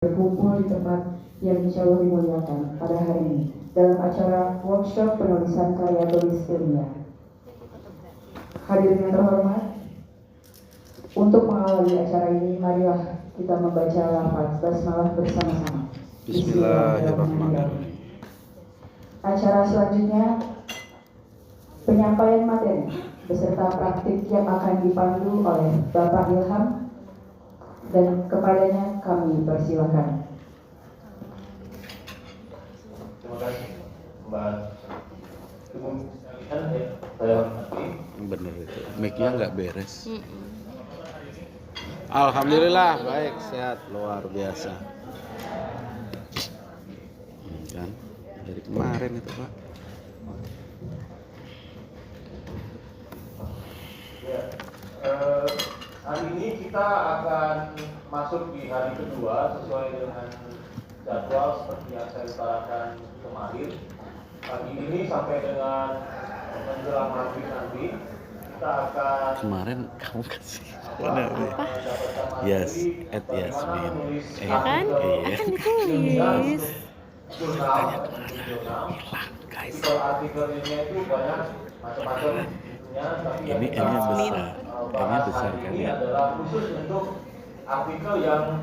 berkumpul di tempat yang insya Allah dimuliakan pada hari ini dalam acara workshop penulisan karya tulis ilmiah. Hadirin yang terhormat, untuk mengawali acara ini, marilah kita membaca lafaz basmalah bersama-sama. Bismillahirrahmanirrahim. Acara selanjutnya penyampaian materi beserta praktik yang akan dipandu oleh Bapak Ilham, dan kepadanya kami persilakan. Terima kasih Mbak. Saya hormati. Bener itu, mic-nya nggak beres. Alhamdulillah baik, sehat, luar biasa. Kan dari kemarin itu Pak. Ya, hari ini kita akan masuk di hari kedua sesuai dengan jadwal seperti yang saya utarakan kemarin. Pagi ini sampai dengan menjelang maghrib nanti kita akan Kemarin kamu kasih mana? Yes, at Yasmin. Ya kan? Iya. Akan ditulis. jurnal. Guys. Artikel-artikelnya itu banyak macam-macam. Ini besar. Ini besar kan ini ya? adalah khusus untuk artikel yang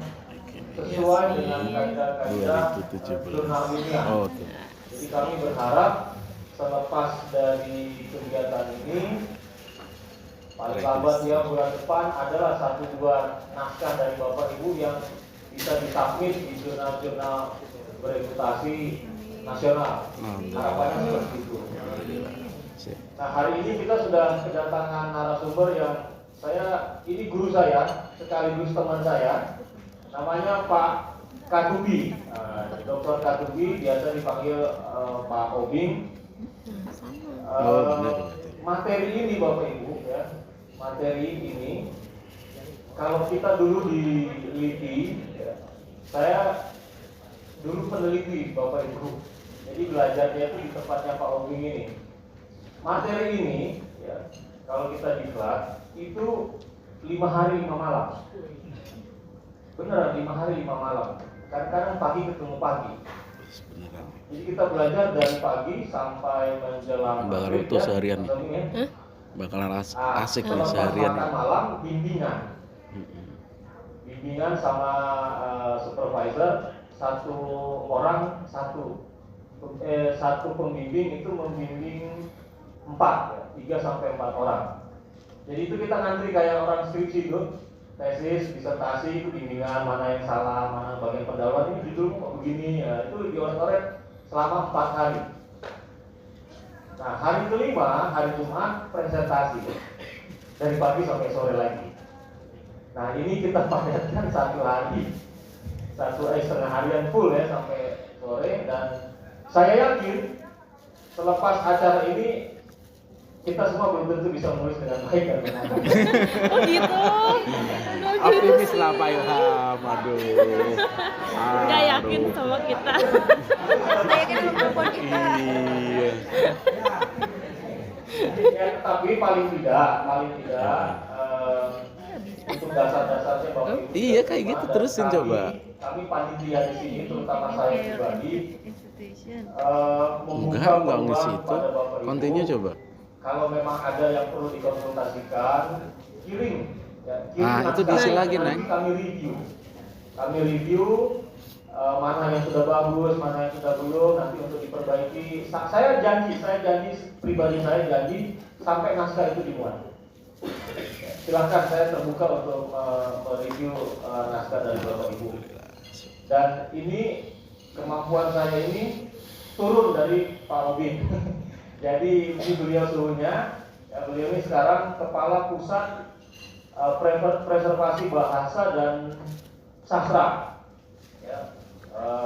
sesuai dengan kaidah-kaidah 2017. jurnal ilmiah. Oh, tuh. Jadi kami berharap selepas dari kegiatan ini paling lambat ya bulan depan adalah 1-2 naskah dari Bapak Ibu yang bisa disubmit di jurnal-jurnal bereputasi nasional. Harapannya seperti itu. Nah, hari ini kita sudah kedatangan narasumber yang ini guru saya sekaligus teman saya, namanya Pak Kadubi, Dr. Kadubi, biasa dipanggil Pak Obing. Materi ini Bapak Ibu ya, materi ini kalau kita dulu diliti, ya, saya dulu peneliti Bapak Ibu, jadi belajarnya itu di tempatnya Pak Obing ini. Materi ini ya, kalau kita diklat itu 5 hari 5 malam. Beneran 5 hari 5 malam. Kadang-kadang pagi ketemu pagi. Jadi kita belajar dari pagi sampai menjelang bakal utuh seharian nih. Bakalan asik nih seharian nih. Malam bimbingan. Bimbingan sama supervisor, satu pembimbing itu membimbing 3 sampai 4 orang. Jadi itu kita ngantri kayak orang skripsi tuh, tesis, disertasi, itu bimbingan mana yang salah, mana bagian pendahuluan ini judul kok begini ya, itu diorek-orek selama 4 hari. Nah, hari kelima, hari Jumat, presentasi dari pagi sampai sore lagi. Nah, ini kita padatkan 1 hari, setengah harian full ya sampai sore, dan saya yakin selepas acara ini kita semua belum tentu bisa menulis dengan baik dan benar. Oh gitu. Optimis lah Pak Ilham, aduh. Gak yakin sama kita. Gak yakin sama kemampuan kita. Iya. Ya, tapi paling tidak untuk dasar-dasarnya Bapak Ibu. Iya kayak gitu, terusin coba. Kami panitia di sini, terutama saya pribadi, Enggak ngisi itu. Continue coba. Kalau memang ada yang perlu dikonsultasikan, kirim. Ya, Nah, itu diisi lagi, Neng. Kami review mana yang sudah bagus, mana yang sudah belum, nanti untuk diperbaiki. Saya janji pribadi saya janji sampai naskah itu dimuat. Silakan, saya terbuka untuk mereview naskah dari Bapak Ibu. Dan ini kemampuan saya ini turun dari Pak Obing. Jadi ini beliau suhunya, ya, beliau ini sekarang Kepala Pusat Preservasi Bahasa dan Sastra, ya,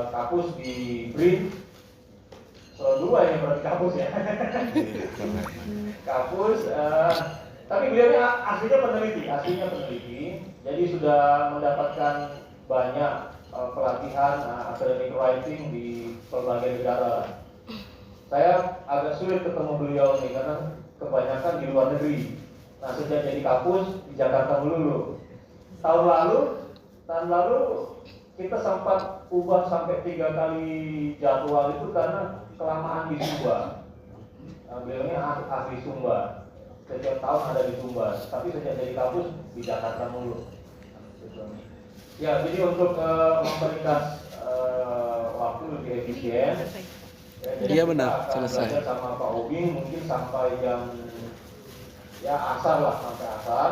kampus di BRIN. Solo 2 ini berarti kampus ya. Kampus, tapi beliau ini aslinya peneliti, jadi sudah mendapatkan banyak pelatihan academic writing di berbagai negara. Saya agak sulit ketemu beliau nih karena kebanyakan di luar negeri. Nah, sejak jadi kapus di Jakarta dulu. Tahun lalu kita sempat ubah sampai 3 kali jadwal itu karena kelamaan di Sumba. Beliaunya asli Sumba, setiap tahun ada di Sumba, tapi sejak jadi kampus di Jakarta mulu. Ya, jadi untuk memperingkas waktu lebih efisien, ya, jadi Iya kita benar, akan selesai. belajar sama Pak Obing mungkin sampai jam ya asar lah, sampai asar.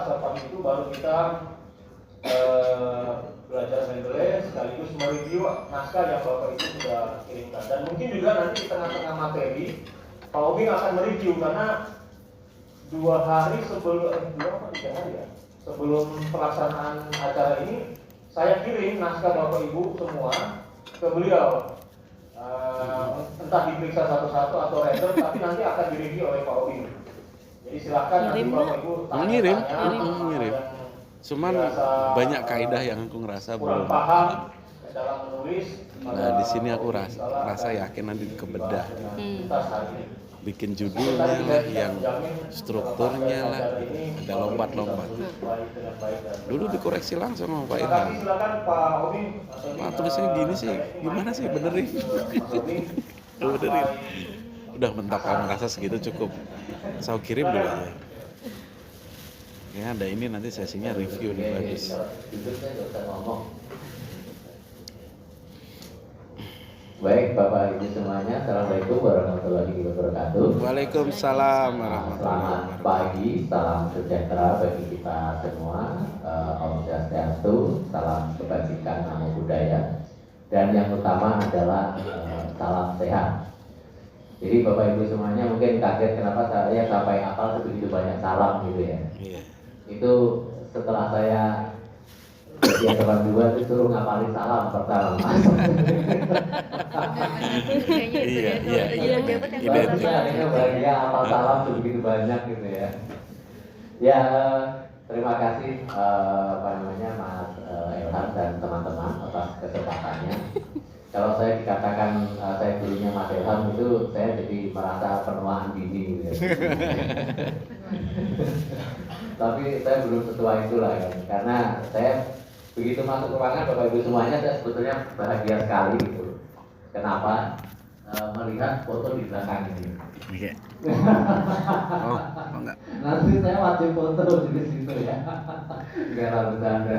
Setelah itu baru kita belajar Mendeley sekaligus mereview naskah yang Bapak Ibu sudah kirimkan. Dan mungkin juga nanti di tengah-tengah materi Pak Obing akan mereview karena 2 hari sebelum 3 hari ya, sebelum pelaksanaan acara ini saya kirim naskah Bapak Ibu semua ke beliau. Entah diperiksa satu-satu atau random, tapi nanti akan direview oleh Pak Obing. Jadi silakan nanti Ngirim Bapak Ibu Ngirim. tanya-tanya Ngirim. yang Cuman dirasa banyak kaidah yang aku ngerasa kurang belum. paham dalam menulis. Nah, di sini aku rasa yakin nanti kebedah. Bikin judulnya lah, yang strukturnya lah, ada lompat-lompat. Dulu dikoreksi langsung sama Pak Ilham. Silakan Pak Obing. Wah, tulisnya gini sih, gimana sih benerin? Benerin. Udah mentok kamu merasa segitu cukup. Saya kirim dulu aja. Ya ada ini nanti sesinya review nih bagus. Baik Bapak Ibu semuanya, Assalamualaikum warahmatullahi wabarakatuh. Waalaikumsalam warahmatullahi Selamat wabarakatuh. pagi, salam sejahtera bagi kita semua. Om Swastiastu, salam kebajikan, namo buddhaya. Dan yang utama adalah salam sehat. Jadi Bapak Ibu semuanya mungkin kaget kenapa saya sampai hafal sebegitu banyak salam gitu ya. Iya. Itu setelah saya yang teman 2 itu suruh ngapalin salam pertama. Iya, iya. Identik. Akhirnya bahagia hafal salam sebegitu banyak gitu ya. Ya, terima kasih Mas Ilham dan teman-teman atas kesempatannya. Kalau saya dikatakan saya gurunya Mas Ilham itu saya jadi merasa penuaan dini gitu ya. Tapi saya belum setua itulah kan, karena saya begitu masuk ruangan Bapak Ibu semuanya saya sebetulnya bahagia sekali gitu. Kenapa? Melihat foto di belakang ini. Iya. Oh, enggak. Nanti saya wajib foto di situ ya. Enggak lah bercanda.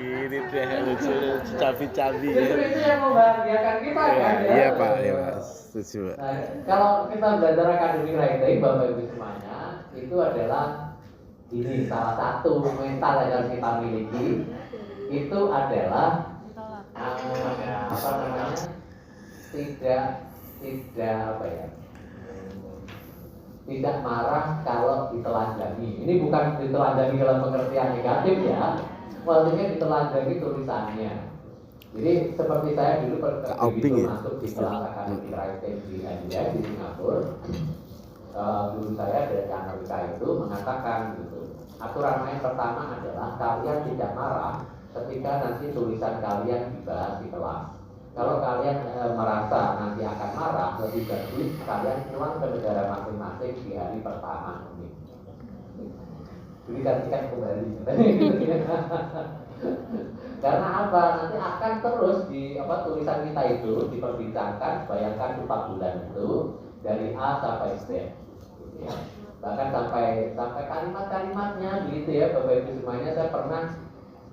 Ini deh lucu cabi-cabi ya. Justru itu yang membahagiakan kita kan ya. Iya Pak, iya Pak. Setuju Pak. Nah, kalau kita belajar academic writing Bapak Ibu semuanya, itu adalah ini salah satu mental yang harus kita miliki. Itu adalah apa namanya? Tidak apa ya? Tidak marah kalau ditelanjangi. Ini bukan ditelanjangi dalam pengertian negatif ya. Maksudnya ditelanjangi tulisannya. Jadi seperti saya dulu begitu masuk di kelas academic writing di India di Singapura, guru saya dari Amerika itu mengatakan gitu. Aturan main pertama adalah kalian tidak marah ketika nanti tulisan kalian dibahas di kelas. Kalau kalian merasa nanti akan marah, lebih bagus kalian pulang ke negara masing-masing di hari pertama ini. Jadi gantikan kembali. Karena apa? Nanti akan terus di tulisan kita itu diperbincangkan. Bayangkan 4 bulan itu dari A sampai Z. Gitu ya. Bahkan sampai kalimat-kalimatnya gitu ya, Bapak Ibu semuanya. Saya pernah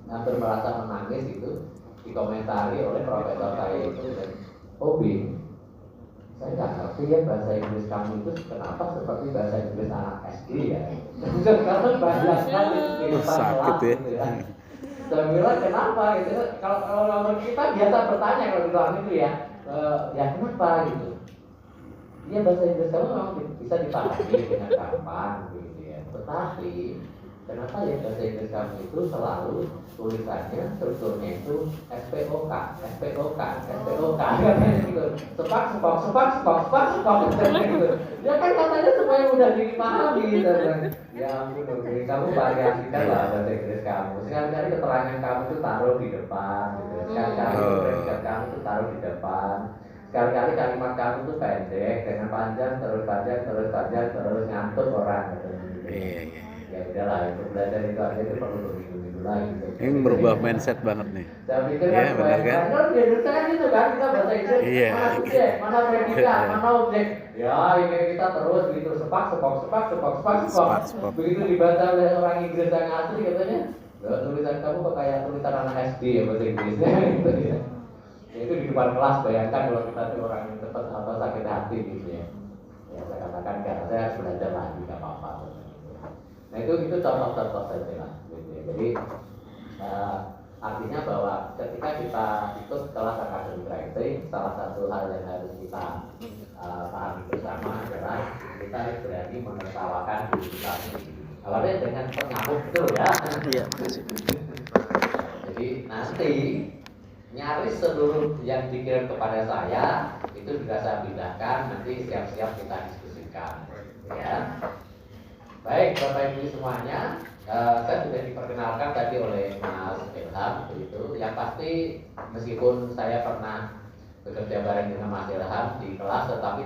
hampir merasa menangis itu dikomentari oleh profesor saya itu dan Obing, saya nggak ngerti ya bahasa Inggris kamu itu kenapa seperti bahasa Inggris anak SD ya. Karena banyak sekali di depan sakit kelas ya. gitu ya. Saya bilang kenapa gitu. Kalau kita biasa bertanya kalau di ruang itu ya, ya kenapa gitu. Iya bahasa Inggris kamu memang bisa dipahami dengan gampang gitu ya. Tetapi kenapa ya bahasa Inggris kamu itu selalu tulisannya strukturnya itu SPOK katanya gitu. Sepak gitu. Ya kan katanya supaya mudah dipahami gitu. Ya ampun, oke. Kamu variasikan lah bahasa Inggris kamu. Sekali-kali keterangan kamu itu taruh di depan gitu. Sekali-kali predikat kamu itu taruh di depan. Sekali-kali kalimat kamu itu pendek dengan panjang terus ngantuk orang gitu. Iya, iya. Ya ya udahlah, untuk belajar itu aja itu perlu berminggu-minggu lagi. Ini merubah mindset banget nih. Saya pikir Iya, kan, benar kan? kan di Indonesia kan gitu kan, kita bahasa Inggris, Iya. mana subjek, mana predikat, mana objek. Ya, ini kita terus gitu, sepak. Sepak. Begitu dibaca oleh orang Inggris yang asli katanya, "Loh, tulisan kamu kok kayak tulisan anak SD ya bahasa Inggrisnya." Gitu ya. Ya, itu di depan kelas, bayangkan kalau kita tuh orang yang cepat atau sakit hati gitu ya. Ya, saya katakan karena saya harus belajar lagi, nggak apa-apa. Nah itu contoh-contoh saja lah. Gitu ya. Jadi artinya bahwa ketika kita ikut kelas academic writing, salah satu hal yang harus kita pahami bersama adalah kita harus berani menertawakan diri kita sendiri. Awalnya dengan pengamuk betul ya. Iya, makasih. Jadi nanti nyaris seluruh yang dikirim kepada saya itu sudah saya pindahkan, nanti siap-siap kita diskusikan. Ya. Baik, Bapak Ibu semuanya, saya sudah diperkenalkan tadi oleh Mas Ilham, begitu. Yang pasti meskipun saya pernah bekerja bareng dengan Mas Ilham di kelas, tetapi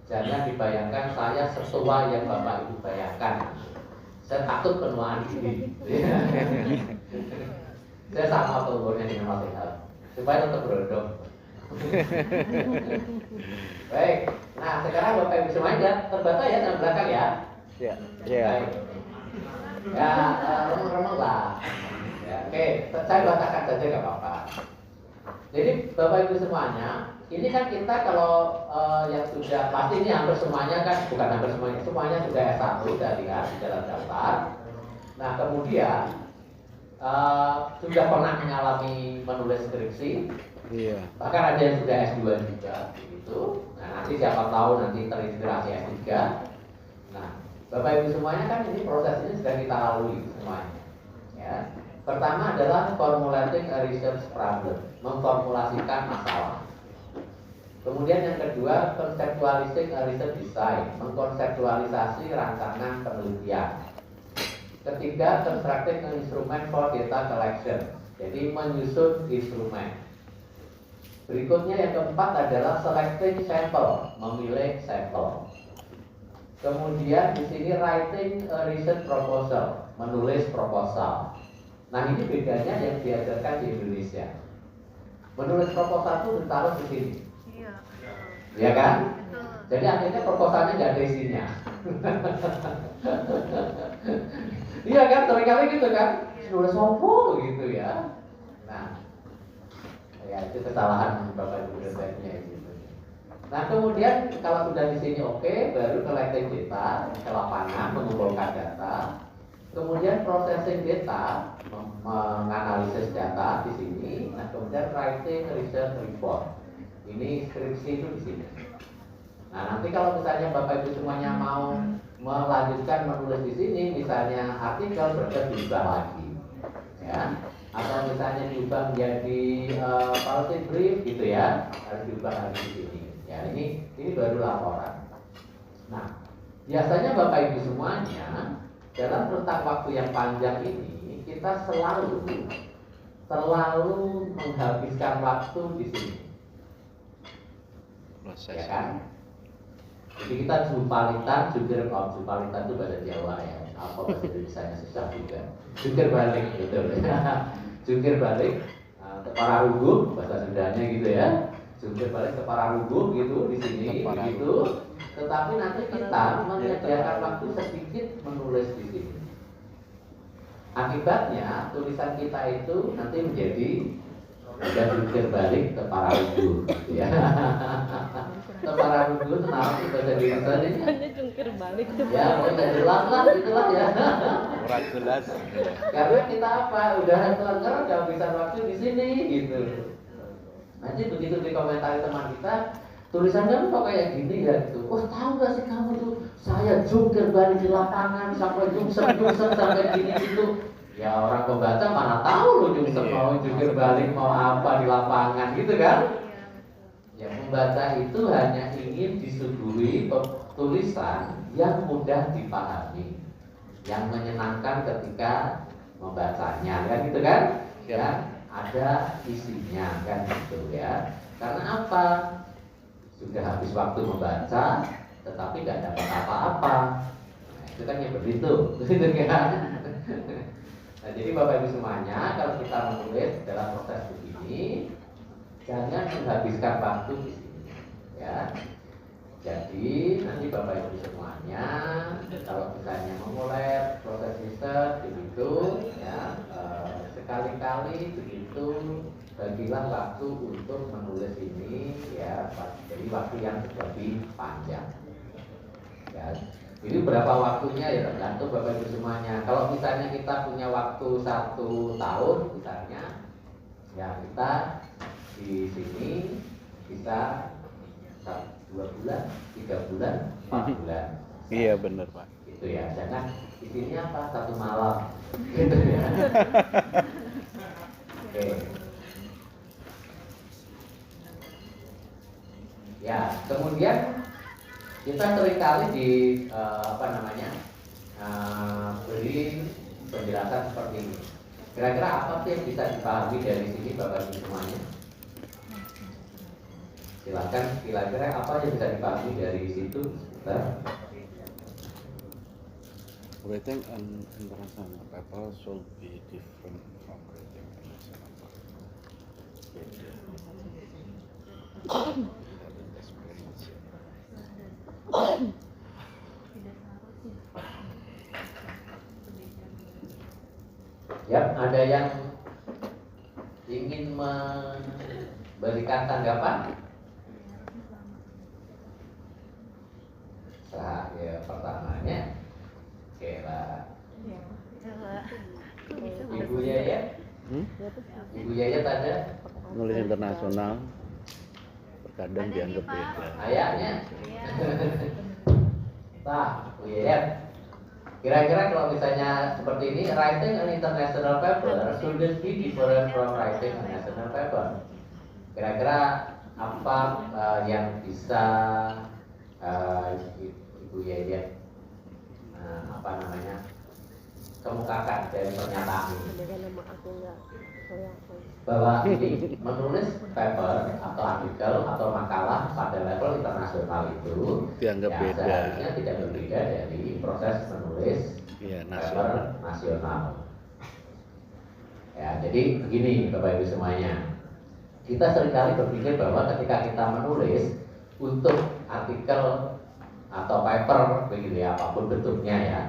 jangan dibayangkan saya setua yang Bapak Ibu bayangkan. Saya takut penuaan diri. Saya sama umurnya dengan Mas Ilham, supaya tetap berondong. Baik, nah sekarang Bapak Ibu semuanya terbaca ya sama belakang ya. Iya. Iya. Baik. Ya, remeng-remeng lah. Ya, oke, saya bacakan saja nggak apa-apa. Jadi Bapak Ibu semuanya, ini kan kita kalau yang sudah pasti ini hampir semuanya kan, bukan hampir semuanya sudah S1 sudah lihat di dalam daftar. Nah kemudian sudah pernah mengalami menulis skripsi, Iya. bahkan ada yang sudah S2 juga, gitu. Nah nanti siapa tahu nanti terinspirasi S3. Nah Bapak Ibu semuanya kan ini proses ini sudah kita lalui semuanya. Ya. Pertama adalah formulating a research problem, memformulasikan masalah. Kemudian yang kedua, conceptualizing a research design, mengkonseptualisasi rancangan penelitian. Ketiga, constructing an instrument for data collection, jadi menyusun instrumen. Berikutnya yang keempat adalah selecting sample, memilih sampel. Kemudian di sini writing a research proposal, menulis proposal. Nah ini bedanya yang diajarkan di Indonesia. Menulis proposal itu ditaruh di sini. Iya. Ya kan? Jadi akhirnya proposalnya nggak ada isinya. Iya kan, seringkali gitu kan, nulis sopo gitu ya. Nah, ya itu kesalahan Bapak Ibu dosennya gitu. Nah kemudian kalau sudah di sini oke, baru collecting data, ke lapangan mengumpulkan data. Kemudian processing data, menganalisis data di sini. Nah kemudian writing research report. Ini skripsi itu di sini. Nah nanti kalau misalnya Bapak Ibu semuanya mau melanjutkan menulis di sini, misalnya artikel berarti diubah lagi, ya. Atau misalnya diubah menjadi policy brief gitu ya, harus diubah lagi di sini. Ya ini baru laporan. Nah biasanya Bapak Ibu semuanya dalam rentang waktu yang panjang ini kita selalu menghabiskan waktu di sini. Proses. Ya kan? Jadi kita jumpalitan itu bahasa Jawa ya. Apa bahasa Indonesia susah juga. Jungkir balik gitu. Jungkir balik ke Pararugu bahasa Sundanya gitu ya. Jungkir balik ke Pararugu gitu di sini gitu. Tetapi nanti kita menyediakan waktu sedikit menulis di sini. Akibatnya tulisan kita itu nanti menjadi jungkir balik ke Pararugu gitu ya. Ke Pararugu itu nama bahasa Indonesia ini. Hanya jungkir balik tuh. Ya, pokoknya jelas lah itulah ya. Kurang jelas. Karena kita apa? Udah selengkap kehabisan waktu di sini gitu. Nanti begitu dikomentari teman kita, tulisannya kok kayak gini ya gitu. Oh tahu gak sih kamu tuh, saya jungkir balik di lapangan sampai jungser sampai gini gitu. Ya orang pembaca mana tahu lo jungser mau jungkir balik mau apa di lapangan gitu kan? Yang membaca itu hanya ingin disuguhi tulisan yang mudah dipahami, yang menyenangkan ketika membacanya, kan gitu kan? Ya, ada isinya kan gitu ya. Karena apa? Sudah habis waktu membaca, tetapi nggak dapat apa-apa. Nah, itu kan yang begitu, gitu kan? Nah, jadi Bapak Ibu semuanya, kalau kita menulis dalam proses begini, jangan menghabiskan waktu di sini, ya. Jadi nanti Bapak Ibu semuanya, kalau misalnya memulai proses riset begitu, ya, sekali-kali begitu bagilah waktu untuk menulis ini, ya, jadi waktu yang lebih panjang. Ya. Jadi berapa waktunya ya tergantung Bapak Ibu semuanya. Kalau misalnya kita punya waktu 1 tahun misalnya, ya kita di sini bisa 2 bulan, 3 bulan, 4 bulan. Iya benar Pak. Gitu ya. Jangan di sini apa 1 malam. Gitu ya. Oke. Ya, kemudian kita seringkali beri penjelasan seperti ini. Kira-kira apa sih yang bisa dipahami dari sini Bapak Ibu semuanya? Silakan, kira-kira apa yang bisa dipahami dari situ? Writing an international paper should be different from writing a national paper. Beda. Experience. Ya, ada yang ingin memberikan tanggapan? Ya, pertamanya, oke lah. Ibu Yaya, Ibu Yaya tanda. Nulis internasional terkadang dianggap beda. Ayahnya. Nah, Bu Yaya. Kira-kira kalau misalnya seperti ini, writing an international paper should be different from writing a national paper. Kira-kira apa yang bisa Ibu Yaya kemukakan dari pernyataan ini? Bahwa ini menulis paper atau artikel atau makalah pada level internasional itu Dianggap ya, beda. seharusnya tidak berbeda dari proses menulis Iya, paper nasional. Ya, jadi begini Bapak Ibu semuanya, kita seringkali berpikir bahwa ketika kita menulis untuk artikel atau paper begitu ya, apapun bentuknya ya,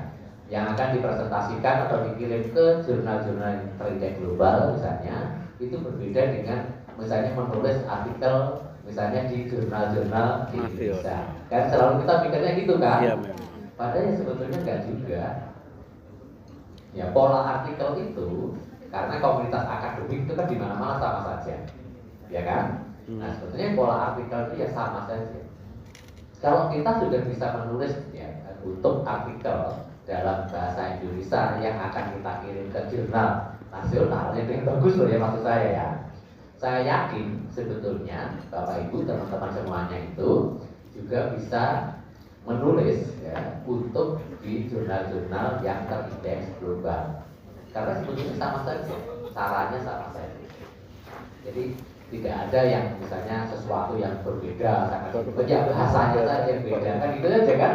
yang akan dipresentasikan atau dikirim ke jurnal-jurnal terindeks global misalnya, itu berbeda dengan misalnya menulis artikel misalnya di jurnal-jurnal di Indonesia. Kan selalu kita pikirnya gitu kan? Iya memang. Padahal sebetulnya enggak juga. Ya, pola artikel itu karena komunitas akademik itu kan di mana-mana sama saja. Ya kan? Nah, sebetulnya pola artikel itu ya sama saja. Kalau kita sudah bisa menulis ya untuk artikel dalam bahasa Indonesia yang akan kita kirim ke jurnal nasional, itu yang bagus loh ya maksud saya ya. Saya yakin sebetulnya Bapak Ibu teman-teman semuanya itu juga bisa menulis ya untuk di jurnal-jurnal yang terindeks global. Karena sebetulnya sama saja, caranya sama saja. Jadi tidak ada yang misalnya sesuatu yang berbeda, ya bahasanya saja yang beda kan gitu aja kan.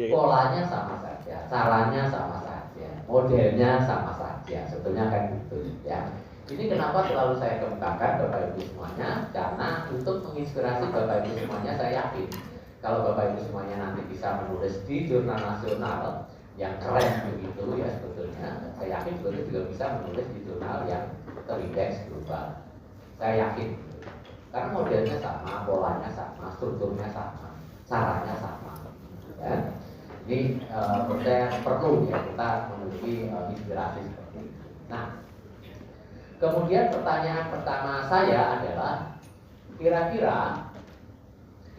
Polanya sama saja, caranya sama saja, modelnya sama saja, sebetulnya kan gitu ya. Ini kenapa selalu saya kemukakan Bapak Ibu semuanya, karena untuk menginspirasi Bapak Ibu semuanya, saya yakin kalau Bapak Ibu semuanya nanti bisa menulis di jurnal nasional yang keren begitu ya, sebetulnya saya yakin sebetulnya juga bisa menulis di jurnal yang terindeks global. Saya yakin karena modelnya sama, polanya sama, strukturnya sama, caranya sama ya. Ini menurut saya perlu ya kita memiliki inspirasi seperti ini. Nah, kemudian pertanyaan pertama saya adalah kira-kira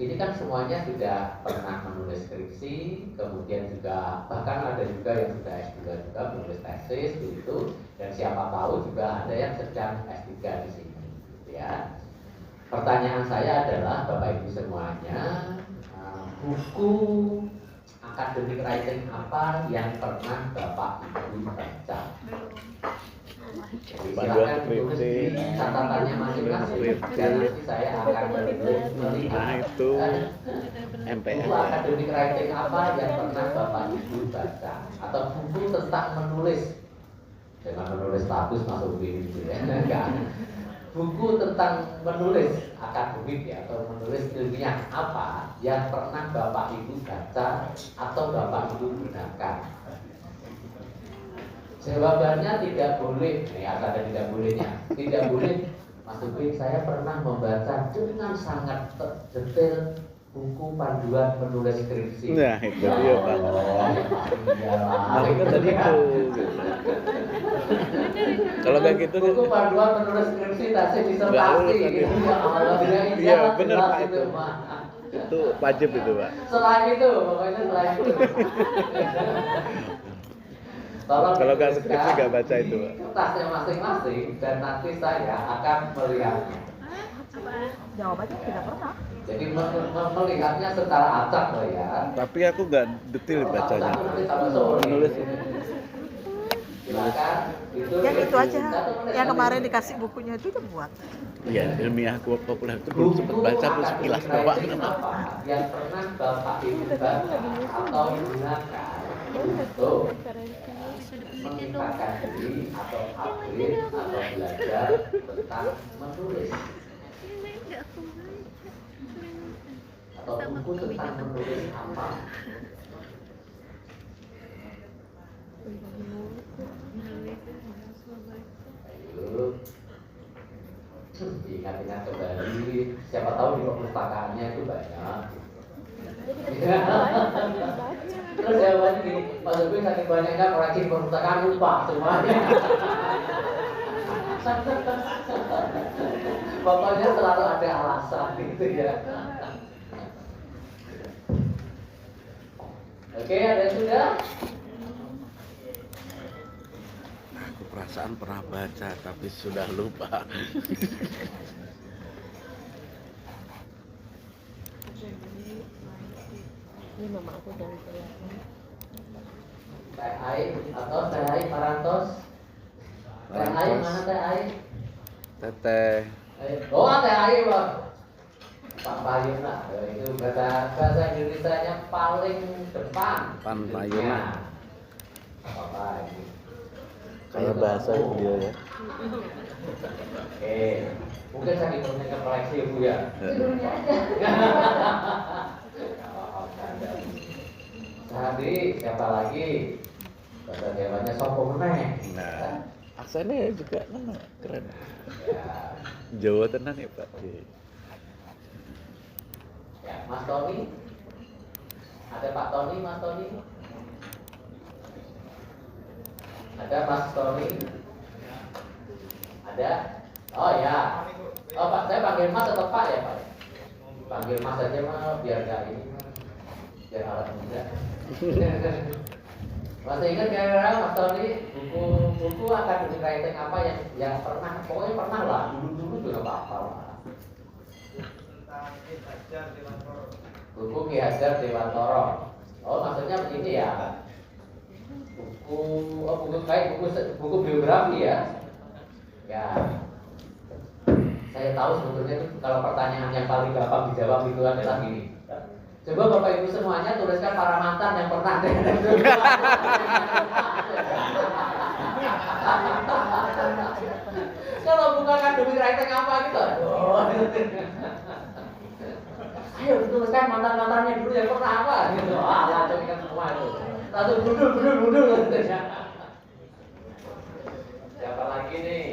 ini kan semuanya sudah pernah menulis skripsi, kemudian juga bahkan ada juga yang sudah S2 juga menulis tesis begitu, dan siapa tahu juga ada yang sedang S3 di sini gitu ya. Pertanyaan saya adalah Bapak Ibu semuanya, buku academic writing apa yang pernah Bapak Ibu baca? Jadi Panduan silakan tulis di scripting. catatannya masing-masing dan nanti saya akan melihat Nah itu buku MPR. akademik writing apa yang pernah Bapak Ibu baca atau buku tentang menulis. Jangan menulis status masuk di gitu ya. Enggak. Buku tentang menulis akademik ya atau menulis ilmiah apa yang pernah Bapak Ibu baca atau Bapak Ibu gunakan. Jawabannya tidak boleh, ada tidak bolehnya. Tidak boleh, Mas Ubi, saya pernah membaca dengan sangat detail buku panduan menulis skripsi. Nah itu dia Pak. Tapi kan tadi itu. Kalau kayak gitu kan. Buku panduan menulis skripsi tasnya Nggak disertasi lulus nanti. gitu ya Allah. Iya, bener, Pak, itu. Pak. Itu wajib itu Pak. Selain itu, pokoknya selain itu. Tolong Kalau nggak dituliskan skripsi nggak baca itu, Pak. di kertasnya masing-masing dan nanti saya akan melihatnya. Jawabannya tidak pernah. Jadi melihatnya secara acak loh ya. Tapi aku nggak detail bacanya. Nanti sampai sore. Menulis. Silakan. Yang itu aja. 1 menit Yang lagi. kemarin dikasih bukunya itu udah buat. Iya ilmiah populer itu belum sempat baca belum sekilas doang. apa yang pernah Bapak Ibu baca atau gunakan untuk meningkatkan diri atau upgrade atau belajar tentang menulis atau buku tentang menulis apa? Ayo. Ingat-ingat kembali, siapa tahu di perpustakaannya itu banyak. Terus jawabannya gini, Mas Ubi saking banyaknya koleksi perpustakaan lupa semuanya. Pokoknya selalu ada alasan gitu ya. Oke, ada yang sudah? Aku perasaan pernah baca tapi sudah lupa. Ini mama aku jangan kelihatan. Teh Aik atau Teh Aik Parantos? Teh Aik mana Teh Aik? Teteh. Oh, Teh Aik Bang. Pak Payuna, itu bahasa Indonesianya paling depan. Pan Payuna. Apa ini? Kayak bahasa dia ya. Oke, mungkin saya ditemukan ke koleksi Bu ya. Sebelumnya aja. Tadi siapa lagi? Bahasa Jawanya sopo meneh. Nah, aksennya juga keren. Ya. Jawa tenan ya Pak. Ya, Mas Tony. Ada Pak Tony, Mas Tony. Ada Mas Tony. Ada? Oh ya. Oh Pak, saya panggil Mas atau Pak ya Pak? Panggil Mas aja mah biar gak ini mah. Biar alat muda. Masih ingat kira-kira Mas Tony buku akademik writing apa yang pernah, pokoknya pernah lah, dulu juga apa-apa lah. Buku Ki Hajar Dewantoro. Oh maksudnya begini ya. Buku kayak buku biografi ya. Ya. Saya tahu sebetulnya itu kalau pertanyaan yang paling gampang dijawab itu adalah gini. Coba Bapak Ibu semuanya tuliskan para mantan yang pernah kalau bukan akademik writing apa gitu. Ayo tuliskan mantan-mantannya dulu yang pernah apa gitu. Langsung kan semua itu. Langsung gundul gitu ya. Siapa lagi nih?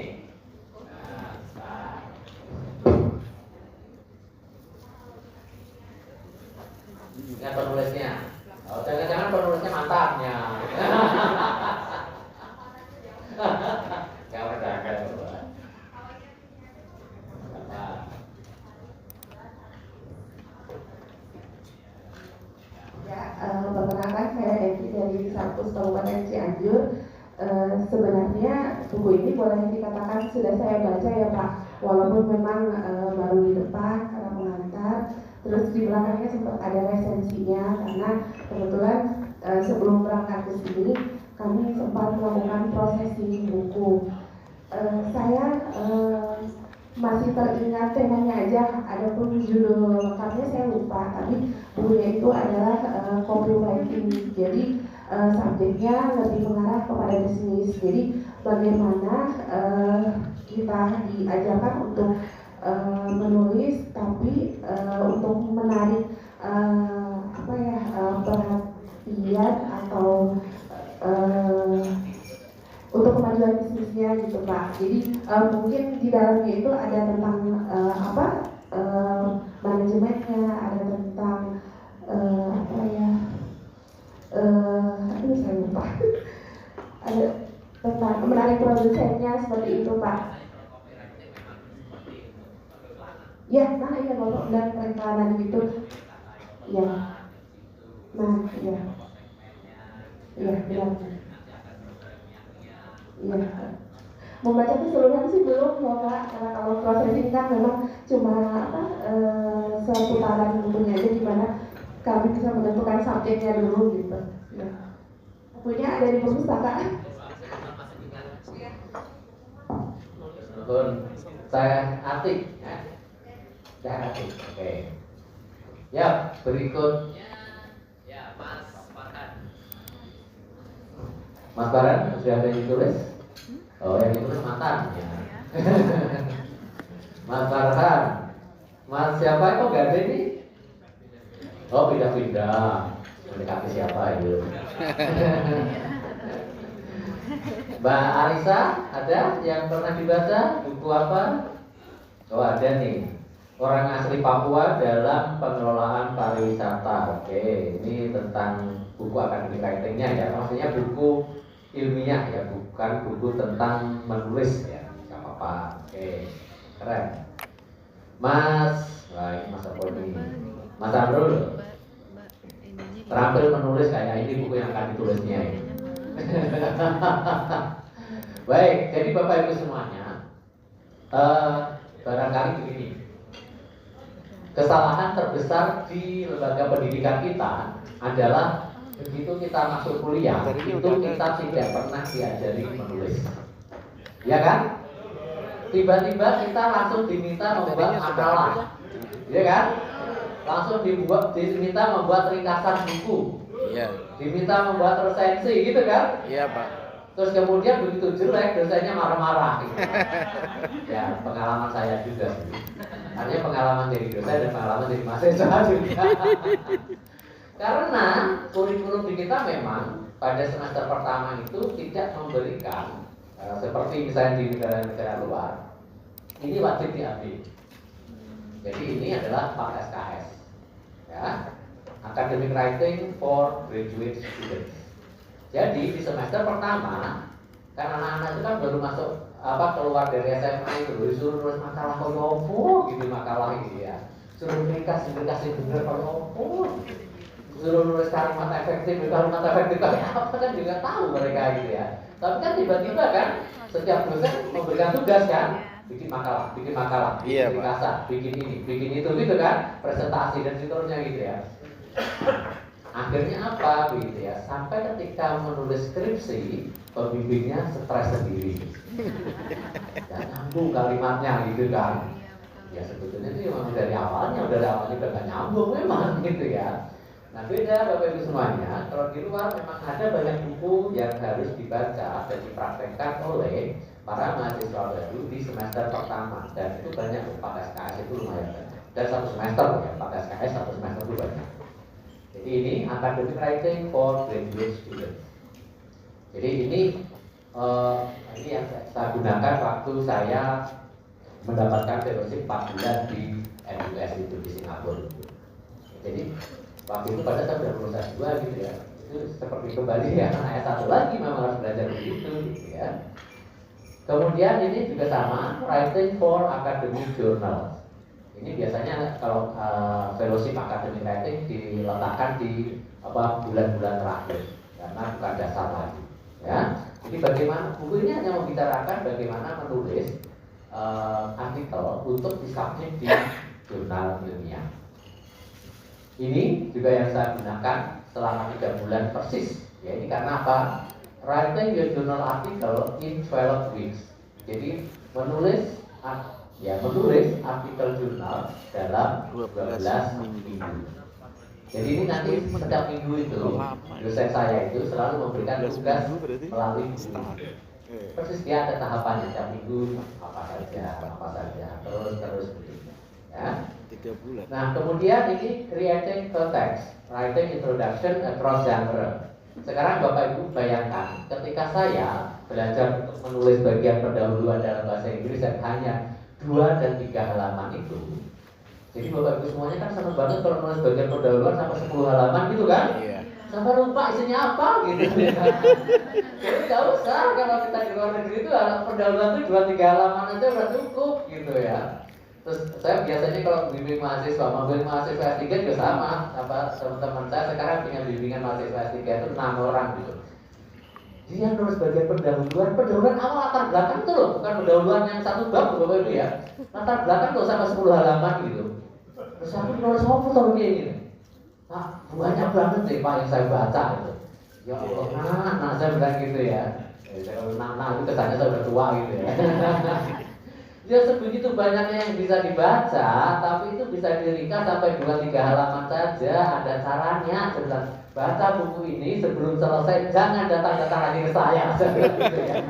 Ingat penulisnya. Oh, jangan-jangan penulisnya mantannya. Jangan jangan. Ya, perkenalkan saya Devi dari Sampus Kabupaten Cianjur. Sebenarnya buku ini boleh dikatakan sudah saya baca ya Pak, walaupun memang baru di depan karena pengantar. Terus di belakangnya sempat ada resensinya karena kebetulan sebelum berangkat ke sini kami sempat melakukan prosesi buku. teringat temanya aja, ada pun judul lengkapnya saya lupa, tapi bukunya itu adalah copywriting. Jadi subjeknya lebih mengarah kepada bisnis. Jadi bagaimana kita diajarkan untuk menulis, tapi untuk menarik perhatian atau untuk kemajuan bisnisnya gitu Pak. Jadi mungkin di dalamnya itu ada tentang manajemennya, ada tentang saya lupa. Ada tentang menarik produsennya seperti itu Pak. Ya, nah iya Bapak, dan perencanaan gitu. Ya, nah iya, iya benar. Iya, membaca keseluruhan sih belum ya Pak, karena kalau processing kan memang cuma seputaran bukunya aja, gimana kami bisa menentukan subjeknya dulu gitu. Ya. Bukunya ada di perpustakaan. Saya Atik, ya. Saya Atik, oke. Ya, berikutnya ya Mas Farhan. Mas Farhan, sudah ada yang ditulis? Oh, yang ditulis mantan ya. Mas Farhan, Mas siapa kok gak ada ini? Oh, pindah-pindah. Mendekati siapa itu? Mbak Alisa, ada yang pernah dibaca buku apa? Oh, ada nih. Orang asli Papua dalam pengelolaan pariwisata. Oke, ini tentang buku akademik writing-nya ya. Maksudnya buku ilmiah ya, bukan buku tentang menulis ya. Gak apa-apa. Oke, keren. Mas, baik Mas apa ini? Mas Amrul, terampil menulis kayak ini buku yang akan ditulisnya ini. Baik, jadi Bapak Ibu semuanya, barangkali begini. Kesalahan terbesar di lembaga pendidikan kita adalah begitu kita masuk kuliah, itu kita tidak pernah diajari menulis. Ya kan? Tiba-tiba kita langsung diminta membuat makalah. Ya kan? Langsung diminta membuat ringkasan buku. Iya. Diminta membuat resensi gitu kan? Iya Pak. Terus kemudian begitu jelek dosennya marah-marah gitu. Ya, pengalaman saya juga sih. Artinya pengalaman jadi dosen dan pengalaman jadi mahasiswa juga. Karena kurikulum di kita memang pada semester pertama itu tidak memberikan seperti misalnya di negara-negara luar, ini wajib diambil. Jadi ini adalah 4 SKS, ya, Academic Writing for Graduate Students. Jadi di semester pertama, kan anak-anak itu kan baru masuk keluar dari SMA itu disuruh nulis makalah koyopo gitu, makalah gitu ya, suruh ringkas bener koyopo, suruh nulis kalimat efektif apa kan juga tahu mereka gitu ya. Tapi kan tiba-tiba kan setiap dosen memberikan tugas kan, bikin makalah, Iya, bikin ringkasan, bikin ini, bikin itu gitu kan, presentasi dan seterusnya gitu ya. Akhirnya apa begitu ya, sampai ketika menulis skripsi pembimbingnya stres sendiri dan nyambung kalimatnya gitu kan. Ya sebetulnya itu memang dari awalnya udah gak nyambung memang gitu ya. Nah beda Bapak Ibu semuanya, kalau di luar memang ada banyak buku yang harus dibaca dan dipraktekkan oleh para mahasiswa baru di semester pertama, dan itu banyak 4 SKS itu lumayan banyak. Dan 1 semester ya, 4 SKS 1 semester itu banyak. Jadi ini Academic Writing for Graduate Students. Jadi ini yang saya gunakan waktu saya mendapatkan fellowship 4 bulan di NUS itu di Singapura. Jadi waktu itu pada saya sudah lulusan 2 gitu ya. Itu seperti kembali ya anak S1 lagi memang harus belajar begitu gitu ya. Kemudian ini juga sama, Writing for Academic Journals. Ini biasanya kalau fellowship academic writing diletakkan di bulan-bulan terakhir karena bukan dasar lagi. Ya, jadi bagaimana buku ini hanya membicarakan bagaimana menulis artikel untuk disubmit di jurnal ilmiah. Ini juga yang saya gunakan selama 3 bulan persis. Ya, ini karena apa? Writing your journal article in 12 weeks. Jadi menulis ya menulis artikel jurnal dalam 12 minggu. Jadi ini nanti setiap minggu itu dosen saya itu selalu memberikan tugas melalui buku. Persis dia ada tahapannya setiap minggu apa saja, terus begitu. Ya. 3 bulan. Nah kemudian ini creating context, writing introduction across genre. Sekarang Bapak Ibu bayangkan ketika saya belajar untuk menulis bagian pendahuluan dalam bahasa Inggris yang hanya 2 dan 3 halaman itu. Jadi Bapak Ibu semuanya kan senang banget kalau menulis bagian pendahuluan sampai 10 halaman gitu kan? Iya. Sampai lupa isinya apa gitu. Jadi nggak usah kalau kita di luar negeri itu pendahuluan itu 2-3 halaman aja udah cukup gitu ya. Terus saya biasanya kalau bimbing mahasiswa, bimbing mahasiswa S3 juga sama. Teman-teman saya sekarang punya bimbingan mahasiswa S3 itu 6 orang gitu. Dia nulis bagian pendahuluan awal latar belakang tuh loh, bukan pendahuluan yang 1 bab Bapak Ibu ya. Latar belakang tuh sampai 10 halaman gitu. Terus aku nulis apa tuh kayak gini? Pak, banyak banget deh Pak yang saya baca gitu. Ya Allah, saya bilang gitu ya. Kalau itu kesannya saya udah tua gitu ya. Ya sebegitu banyaknya yang bisa dibaca, tapi itu bisa diringkas sampai 2-3 halaman saja. Ada caranya. Saya bilang, baca buku ini sebelum selesai, jangan datang-datang lagi ke saya. Gitu ya.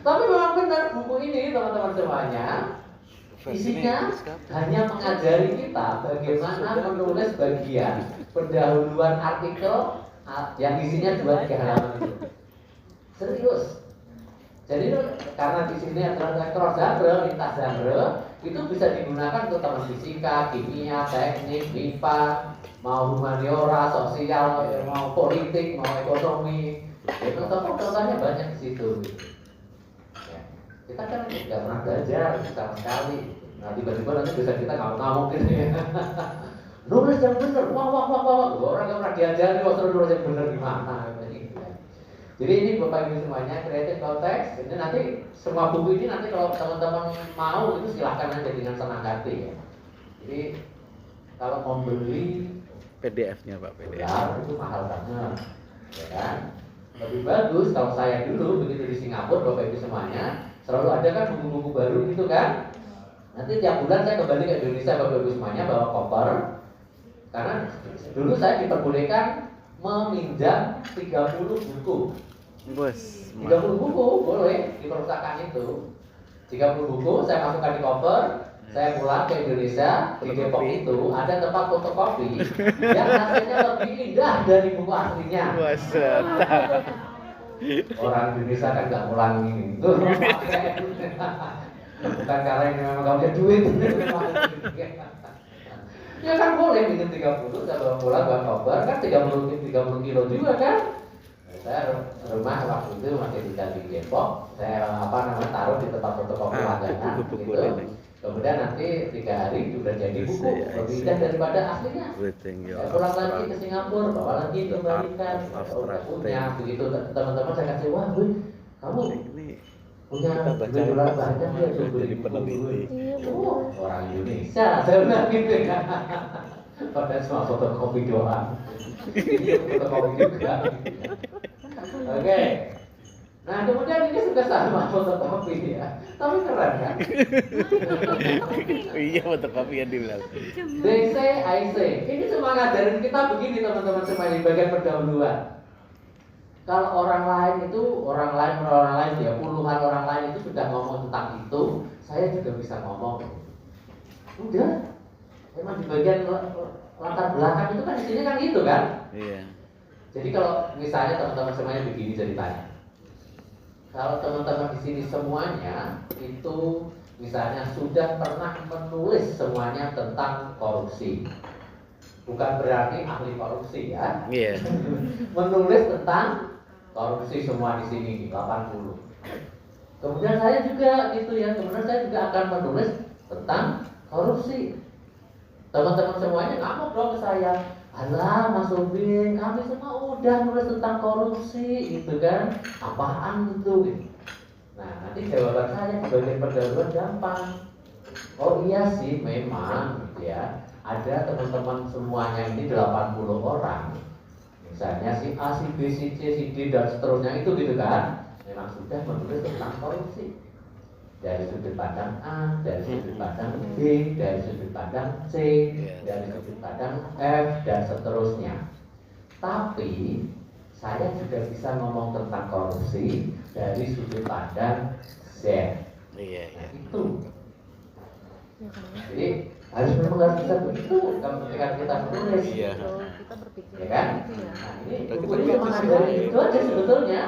Tapi memang benar buku ini teman-teman semuanya, isinya hanya mengajari kita bagaimana menulis bagian pendahuluan artikel yang isinya 2-3 halaman itu. Serius. Jadi karena di sini adalah cross genre, lintas genre, itu bisa digunakan untuk teman fisika, kimia, teknik, MIPA, mau humaniora, sosial, mau politik, mau ekonomi. Itu contohnya banyak di situ. Ya. Kita kan tidak pernah belajar sama sekali. Nah tiba-tiba nanti bisa kita ngamuk-ngamuk gitu ya. Nulis yang benar, wah. Orang nggak pernah diajari, waktu nulis yang benar gimana? Jadi ini Bapak Ibu semuanya creative context. Ini nanti semua buku ini nanti kalau teman-teman mau itu silahkan aja dengan senang hati ya. Jadi kalau mau beli PDF-nya Pak, PDF. Ya, itu mahal banget, ya kan? Lebih bagus kalau saya dulu begitu di Singapura Bapak Ibu semuanya selalu ada kan buku-buku baru gitu kan. Nanti tiap bulan saya kembali ke Indonesia Bapak Ibu semuanya bawa koper. Karena dulu saya diperbolehkan meminjam 30 buku. Bos, 30 buku boleh di perpustakaan itu. 30 buku saya masukkan di koper, saya pulang ke Indonesia. Di Depok itu ada tempat fotokopi yang hasilnya lebih indah dari buku aslinya. Orang Indonesia kan nggak ngulang ini. Tuh, bukan karena ini memang nggak punya duit. Ya kan boleh bikin 30, saya bawa pulang bawa koper kan 30 kilo juga kan. Saya rumah waktu itu masih di Depok, saya taruh di tempat fotokopi langganan gitu. Kemudian nanti 3 hari sudah jadi buku lebih indah daripada aslinya. Saya pulang lagi ke Singapura, bawa lagi kembalikan, punya begitu teman-teman saya kasih wah, kamu punya dolar banyak ya beli buku. Oh, orang Indonesia, saya bilang gitu ya. Padahal cuma fotokopi doang. Ini fotokopi juga. Oke. Nah kemudian ini sudah sama fotokopi ya, tapi keren kan? Iya fotokopi yang dibilang. They say, I say. Ini cuma ngajarin kita begini teman-teman semua di bagian pendahuluan. Kalau orang lain ya puluhan orang lain itu sudah ngomong tentang itu, saya juga bisa ngomong. Udah, emang di bagian latar belakang itu kan isinya kan gitu kan? Iya. Jadi kalau misalnya teman-teman semuanya begini ceritanya. Kalau teman-teman di sini semuanya itu misalnya sudah pernah menulis semuanya tentang korupsi. Bukan berarti ahli korupsi ya. Iya. Menulis tentang korupsi semua di sini 80. Kemudian saya juga gitu ya, kemudian saya juga akan menulis tentang korupsi. Teman-teman semuanya ngamuk dong ke saya. Alah Mas Ubin, kami semua udah nulis tentang korupsi gitu kan. Apaan itu gitu. Nah nanti jawaban saya di bagian pendahuluan gampang. Oh iya sih memang gitu ya. Ada teman-teman semuanya ini 80 orang. Misalnya si A, si B, si C, si D dan seterusnya itu gitu kan. Memang sudah menulis tentang korupsi. dari sudut pandang A, dari sudut pandang B, dari sudut pandang C, dari sudut pandang F, dan seterusnya. Tapi saya juga bisa ngomong tentang korupsi dari sudut pandang Z. Nah, itu. Jadi harus bisa begitu kalau ketika kita menulis. Kita berpikir Ya kan? gitu ya. Nah, ini buku ini mengajari itu aja sebetulnya.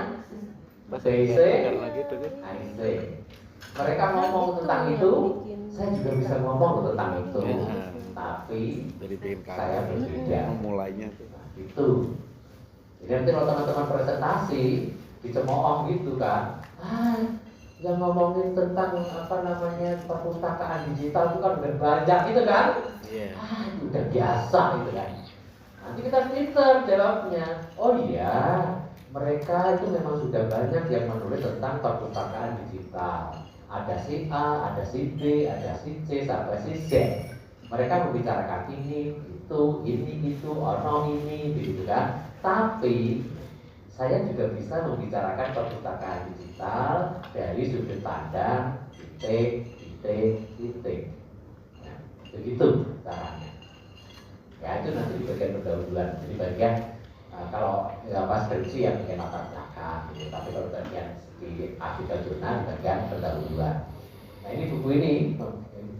BC, IC. Mereka ngomong tentang itu, saya juga bisa ngomong tentang itu. Tapi saya berbeda. Mulainya Itu. Jadi nanti kalau teman-teman presentasi dicemooh gitu kan, yang ngomongin tentang perpustakaan digital itu kan udah banyak gitu kan, itu udah biasa gitu kan. Nanti kita pinter jawabnya, oh iya, mereka itu memang sudah banyak yang menulis tentang perpustakaan digital. Ada si A, ada si B, ada si C, sampai si Z. Mereka membicarakan ini, itu, ini, begitu kan. Tapi saya juga bisa membicarakan perpustakaan digital dari sudut pandang titik. Nah, begitu caranya. Ya itu nanti di bagian pendahuluan. Jadi bagian kalau pas skripsi ya bagian latar belakang. Gitu. Tapi kalau bagian di artikel jurnal bagian pendahuluan. Nah ini buku ini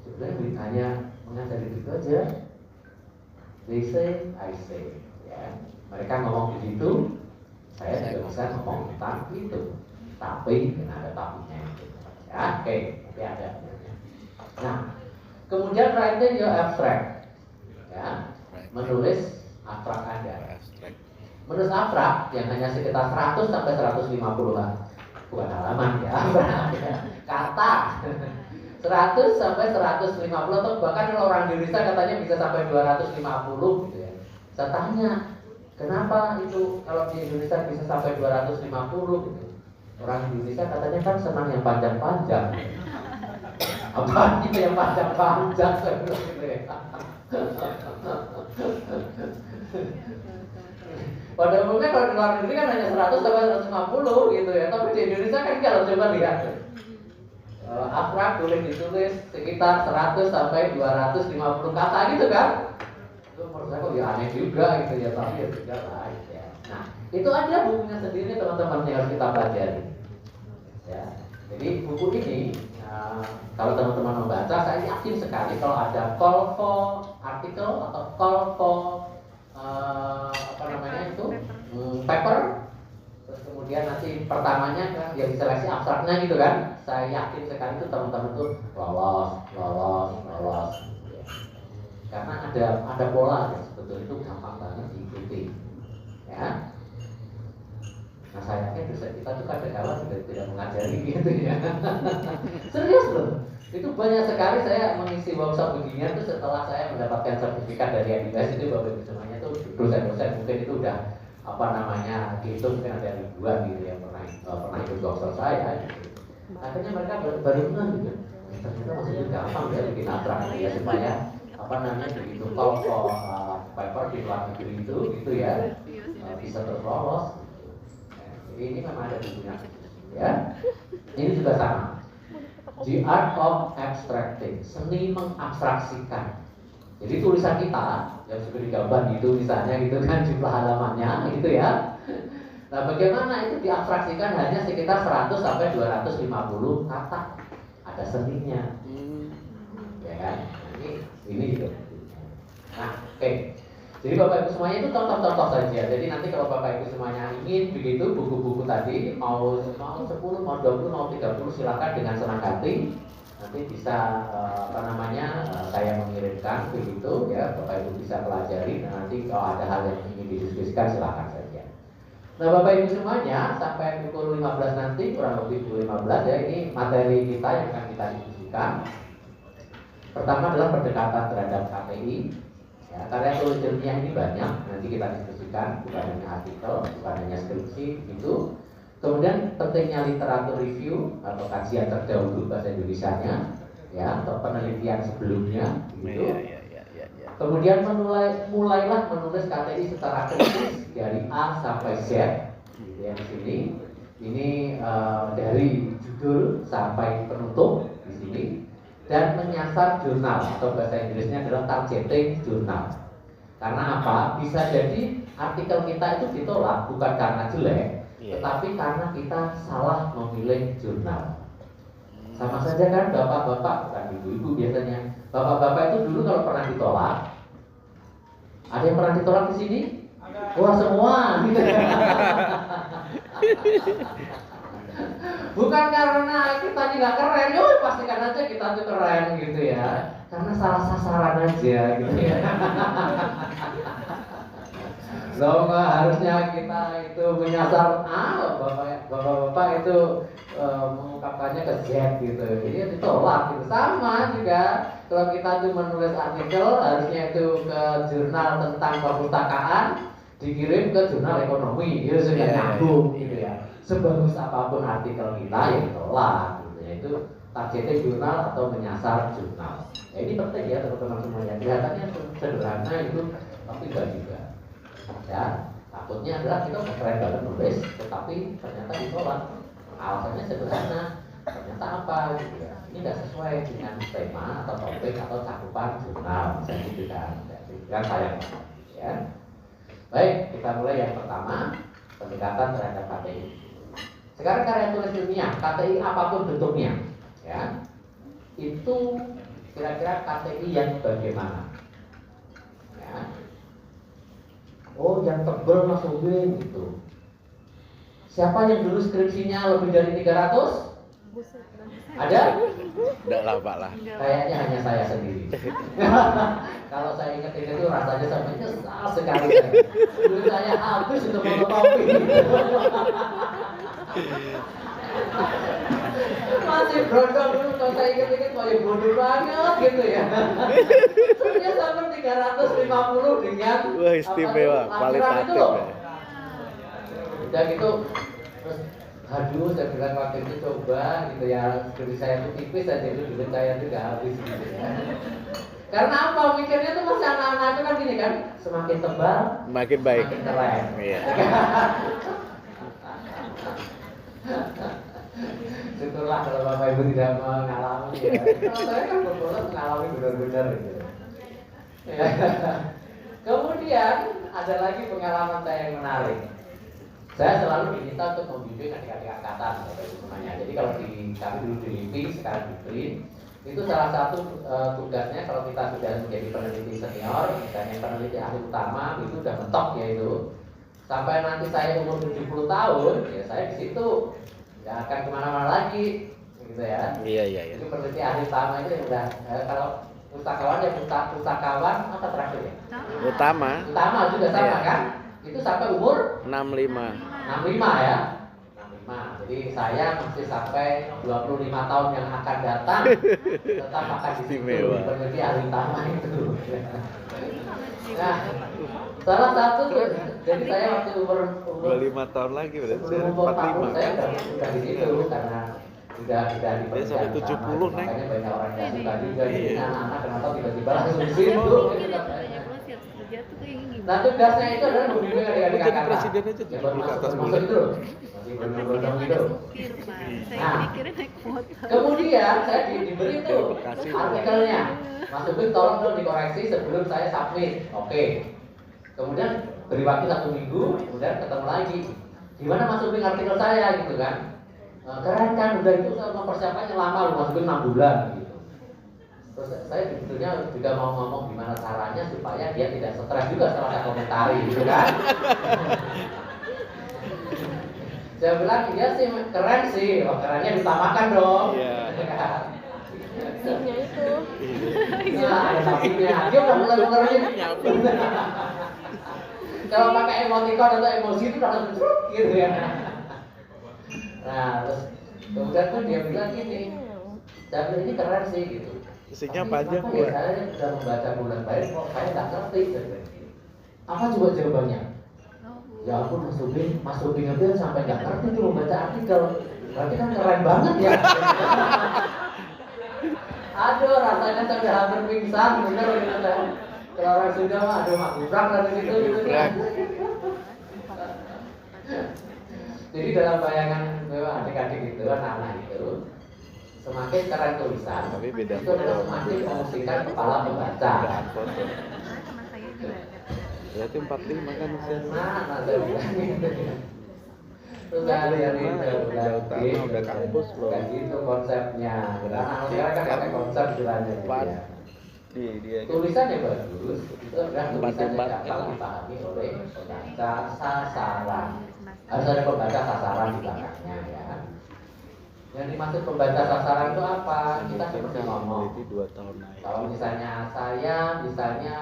sebenarnya hanya mengajari itu aja. They say, I say. Ya. Mereka ngomong begitu, saya juga bisa ngomong tentang itu. Tapi ada tapinya itu. Ya, oke, nanti ada. Nah, kemudian writing your abstract. Ya, menulis abstrak Anda. Menulis abstrak yang hanya sekitar 100 sampai 150-an. Bukan halaman ya, kata. 100 sampai 150 atau bahkan kalau orang di Indonesia katanya bisa sampai 250 gitu ya. Saya tanya, kenapa itu kalau di Indonesia bisa sampai 250 gitu? Orang di Indonesia katanya kan senang yang panjang-panjang. Apa itu yang panjang-panjang? Gitu ya. Pada umumnya kalau di luar negeri kan hanya 100 sampai 150 gitu ya. Tapi di Indonesia kan kalau coba lihat abstrak boleh ditulis sekitar 100 sampai 250 kata gitu kan. Itu menurut saya kok ya aneh juga gitu ya, tapi ya juga lah ya. Nah, itu ada bukunya sendiri teman-teman yang harus kita pelajari. Ya. Jadi buku ini kalau teman-teman membaca, saya yakin sekali kalau ada call for artikel atau call for paper, terus kemudian nanti pertamanya kan yang diseleksi abstraknya gitu kan, saya yakin sekali itu teman-teman tuh lolos ya. Karena ada pola ya, sebetulnya itu gampang banget diikuti ya. Nah saya yakin dosen kita tuh kadang-kadang juga tidak mengajari gitu ya. Serius loh, itu banyak sekali saya mengisi workshop beginian tuh setelah saya mendapatkan sertifikat dari Adidas itu Bapak Ibu semuanya tuh dosen-dosen mungkin itu udah dihitung mungkin ada ribuan gitu yang pernah ikut workshop saya gitu. Akhirnya mereka baru gitu. Ternyata maksudnya gampang ya bikin abstrak ya supaya begitu kalau paper di luar negeri itu gitu ya bisa terus lolos. Jadi ini memang ada bukunya ya. Ini juga sama. The Art of Abstracting, seni mengabstraksikan. Jadi tulisan kita yang sudah digambar gitu misalnya gitu kan jumlah halamannya gitu ya. Nah bagaimana itu diabstraksikan hanya sekitar 100 sampai 250 kata. Ada seninya. Ya kan? Ini gitu. Nah, oke. Jadi Bapak Ibu semuanya itu contoh-contoh saja. Jadi nanti kalau Bapak Ibu semuanya ingin begitu buku-buku tadi mau 10, mau 20, mau 30 silakan dengan senang hati. Nanti bisa saya mengirimkan begitu ya, Bapak Ibu bisa pelajari dan nanti kalau ada hal yang ingin didiskusikan silakan saja. Nah Bapak Ibu semuanya sampai pukul 15 nanti kurang lebih pukul 15 ya, ini materi kita yang akan kita diskusikan. Pertama adalah pendekatan terhadap KTI. Ya, karya tulis ilmiah ini banyak, nanti kita diskusikan bukan hanya artikel, bukan hanya skripsi gitu. Kemudian pentingnya literatur review atau kajian terdahulu bahasa Indonesianya, ya, atau penelitian sebelumnya, gitu. Kemudian mulailah menulis KTI secara kritis dari A sampai Z, gitu ya di sini. Ini dari judul sampai penutup, menyasar jurnal atau bahasa Inggrisnya adalah targeting jurnal. Karena apa? Bisa jadi artikel kita itu ditolak bukan karena jelek, tetapi karena kita salah memilih jurnal. Sama saja kan bapak-bapak, bukan ibu-ibu biasanya. Bapak-bapak itu dulu kalau pernah ditolak, ada yang pernah ditolak di sini? Wah semua, gitu. Bukan karena kita tidak keren, pastikan aja kita tuh keren gitu ya. Karena salah sasaran aja gitu ya. Loh, harusnya kita itu menyasar bapak-bapak itu mengungkapkannya ke Z gitu. Jadi ditolak gitu. Sama juga kalau kita tuh menulis artikel harusnya itu ke jurnal tentang perpustakaan, dikirim ke jurnal ekonomi, ya sudah nyambung gitu ya. Sebagus apapun artikel kita ya ditolak gitu ya. Itu targetnya jurnal atau menyasar jurnal. Ya, ini penting ya teman-teman semuanya. Kelihatannya sederhana itu, tapi enggak juga. Ya, takutnya adalah kita keren banget nulis, tetapi ternyata ditolak. Alasannya sederhana. Ternyata apa? Gitu ya. Ini enggak sesuai dengan tema atau topik atau cakupan jurnal, misalnya gitu kan. Jadi kan sayang, ya. Baik, kita mulai yang pertama, pendekatan terhadap KTI. Sekarang karya tulis ilmiah, KTI apapun bentuknya, ya, itu kira-kira KTI yang bagaimana? Ya. Oh, yang tebel Mas Ubin gitu. Siapa yang dulu skripsinya lebih dari 300? Ada? Enggak lah Pak lah. Kayaknya hanya saya sendiri. Kalau saya ingat itu rasanya sampai nyesal sekali. Dulu saya habis untuk fotokopi. Masih berondong dulu kalau saya ingat-ingat kayak bodoh banget gitu ya. Ternyata sampai 350 dengan wah istimewa, kualitatif ya. Udah gitu terus aduh saya bilang waktu itu coba gitu ya, skripsi saya itu tipis aja itu duit saya itu gak habis gitu ya. Karena apa? Mikirnya tuh masih anak-anak itu kan gini kan, semakin tebal Makin baik. semakin keren. Iya. Syukurlah kalau Bapak Ibu tidak mengalami ya. Kalau saya kan kebetulan mengalami benar-benar gitu. Ya. Kemudian ada lagi pengalaman saya yang menarik. Saya selalu diminta untuk membimbing adik-adik angkatan, Bapak Ibu semuanya. Jadi kalau kami dulu di LIPI, sekarang di BRIN, itu salah satu tugasnya kalau kita sudah menjadi peneliti senior, misalnya peneliti ahli utama, itu sudah mentok ya itu. Sampai nanti saya umur 70 tahun, ya saya di situ nggak akan kemana-mana lagi, gitu ya. Iya. Itu peneliti ahli utama itu yang udah kalau pustakawan ya pustakawan apa terakhir ya? Utama Utama juga sama Iya. kan? Itu sampai umur 65. 65 ya. 65. Jadi saya masih sampai 25 tahun yang akan datang tetap akan di situ Istimewa. peneliti ahli utama itu. Nah, salah satu jadi saya waktu umur 25 tahun lagi berarti sebelum umur 40 45. saya udah di situ karena udah di Dia sampai 70 Neng. makanya banyak orang yang suka juga Iya. jadi anak-anak kenapa tiba-tiba langsung di situ gitu. Nah tugasnya itu adalah membimbing adik-adik Jadi kakak. presiden aja tuh, Ya, baru dulu ke atas masuk dulu. itu loh. Masih berondong-berondong gitu. Nah, Kira naik motor. kemudian saya diberi tuh Dari Bekasi. artikelnya. Mas Ubin tolong dong dikoreksi sebelum saya submit. Oke. Kemudian beri waktu 1 minggu, kemudian ketemu lagi. Gimana Mas Ubin artikel saya gitu kan? Keren kan, udah itu saya mempersiapkannya lama loh, Mas Ubin 6 bulan gitu. Terus saya sebetulnya juga mau ngomong gimana caranya supaya dia tidak stres juga setelah saya komentari gitu kan. Saya bilang iya sih keren sih, oh, kerennya ditambahkan dong. Iya. Sinnya itu. Nah, ada sapinya. Dia udah mulai mengerti. Kalau pakai emoticon atau emosi itu udah langsung truk gitu ya. Nah, terus kemudian tuh dia bilang gini, saya bilang ini keren sih gitu. Isinya Tapi panjang apa gua. ya, saya sudah membaca bulan baik kok saya nggak ngerti. Saya bilang gitu. Apa coba jawabannya? Ya ampun Mas Ubin itu sampai nggak ngerti tuh membaca artikel. Berarti kan keren banget ya. Aduh rasanya saya udah hampir pingsan bener gitu kan. Kalau orang Sunda mah aduh mak gubrak dan gitu kan. Jadi dalam bayangan adik-adik itu, anak-anak itu semakin keren tulisan, Tapi beda itu akan foto. semakin memusingkan kepala pembaca. Bedaan foto. Teman saya juga ada. Berarti 45 kan usia. Mana ada bilang gitu ya. Terus saya lihat itu Jauh tanah udah kampus loh. kayak gitu konsepnya. Karena sekarang kan pakai konsep istilahnya gitu Empat. ya. Dia Tulisannya bagus, itu adalah tulisannya Empat. gampang dipahami oleh pembaca sasaran. Harus ada pembaca sasaran di belakangnya ya. Yang dimaksud pembaca sasaran itu apa? Kita seperti ngomong. Itu 2 tahun naik. Kalau misalnya saya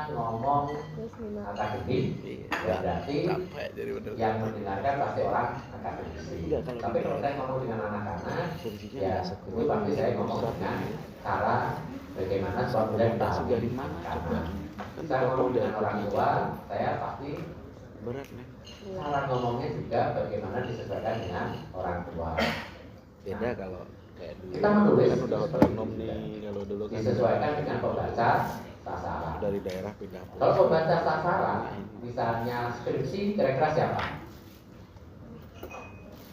ngomong akademik, ya berarti Capek jadi bener. yang mendengarkan pasti orang akademisi. Enggak, kalau Tapi kalau kita- saya ngomong dengan anak-anak, Fungsinya ya nggak sekuat. itu pasti saya ngomong dengan cara bagaimana suatu dan dipahami. dari mana coba? Kan Saya ngomong dengan udah orang tua, saya pasti berat nih. cara ngomongnya juga bagaimana disesuaikan dengan orang tua. Beda kalau kayak dulu. Kita menulis Kan udah otonom nih kalau dulu kan Disesuaikan dengan pembaca sasaran. dari daerah pindah Kalau pembaca sasaran, misalnya skripsi, kira-kira siapa?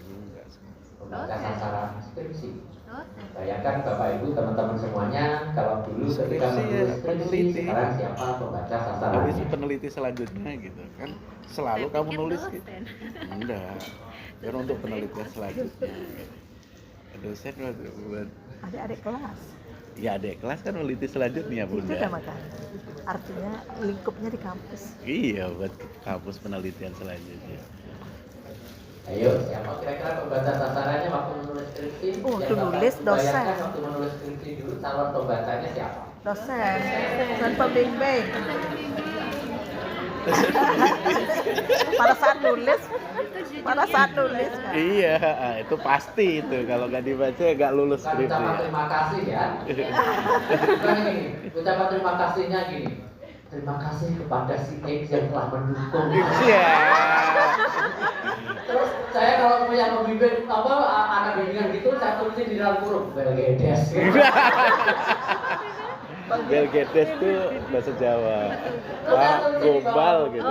Enggak sih. Pembaca sasaran skripsi. Bayangkan Bapak Ibu, teman-teman semuanya, kalau dulu ketika Skripsi ya, menulis skripsi, peneliti. sekarang siapa pembaca Habis sasarannya? peneliti selanjutnya gitu kan selalu kamu nulis gitu. Enggak. Karena untuk penelitian selanjutnya. Gitu. Dosen buat Adik-adik kelas. ya adik kelas kan meneliti selanjutnya Itu bunda. kan makanya. Artinya lingkupnya di kampus. Iya buat kampus penelitian selanjutnya. Ayo, siapa kira-kira pembaca sasarannya waktu menulis skripsi? Oh, Yang waktu Bapak nulis Ibu dosen. bayangkan waktu menulis skripsi dulu, calon pembacanya siapa? Dosen dan pembimbing. pada saat nulis kan? Iya, itu pasti itu kalau nggak dibaca nggak lulus Bukan skripsi. ucapan terima kasih ya. Bukan ini, ucapan terima kasihnya gini. Terima kasih kepada si X yang telah mendukung. Iya. Terus saya kalau punya pembimbing apa anak bimbingan gitu, saya tulisin di dalam kurung Belgedes. Belgedes itu bahasa Jawa. Pak Gombal gitu.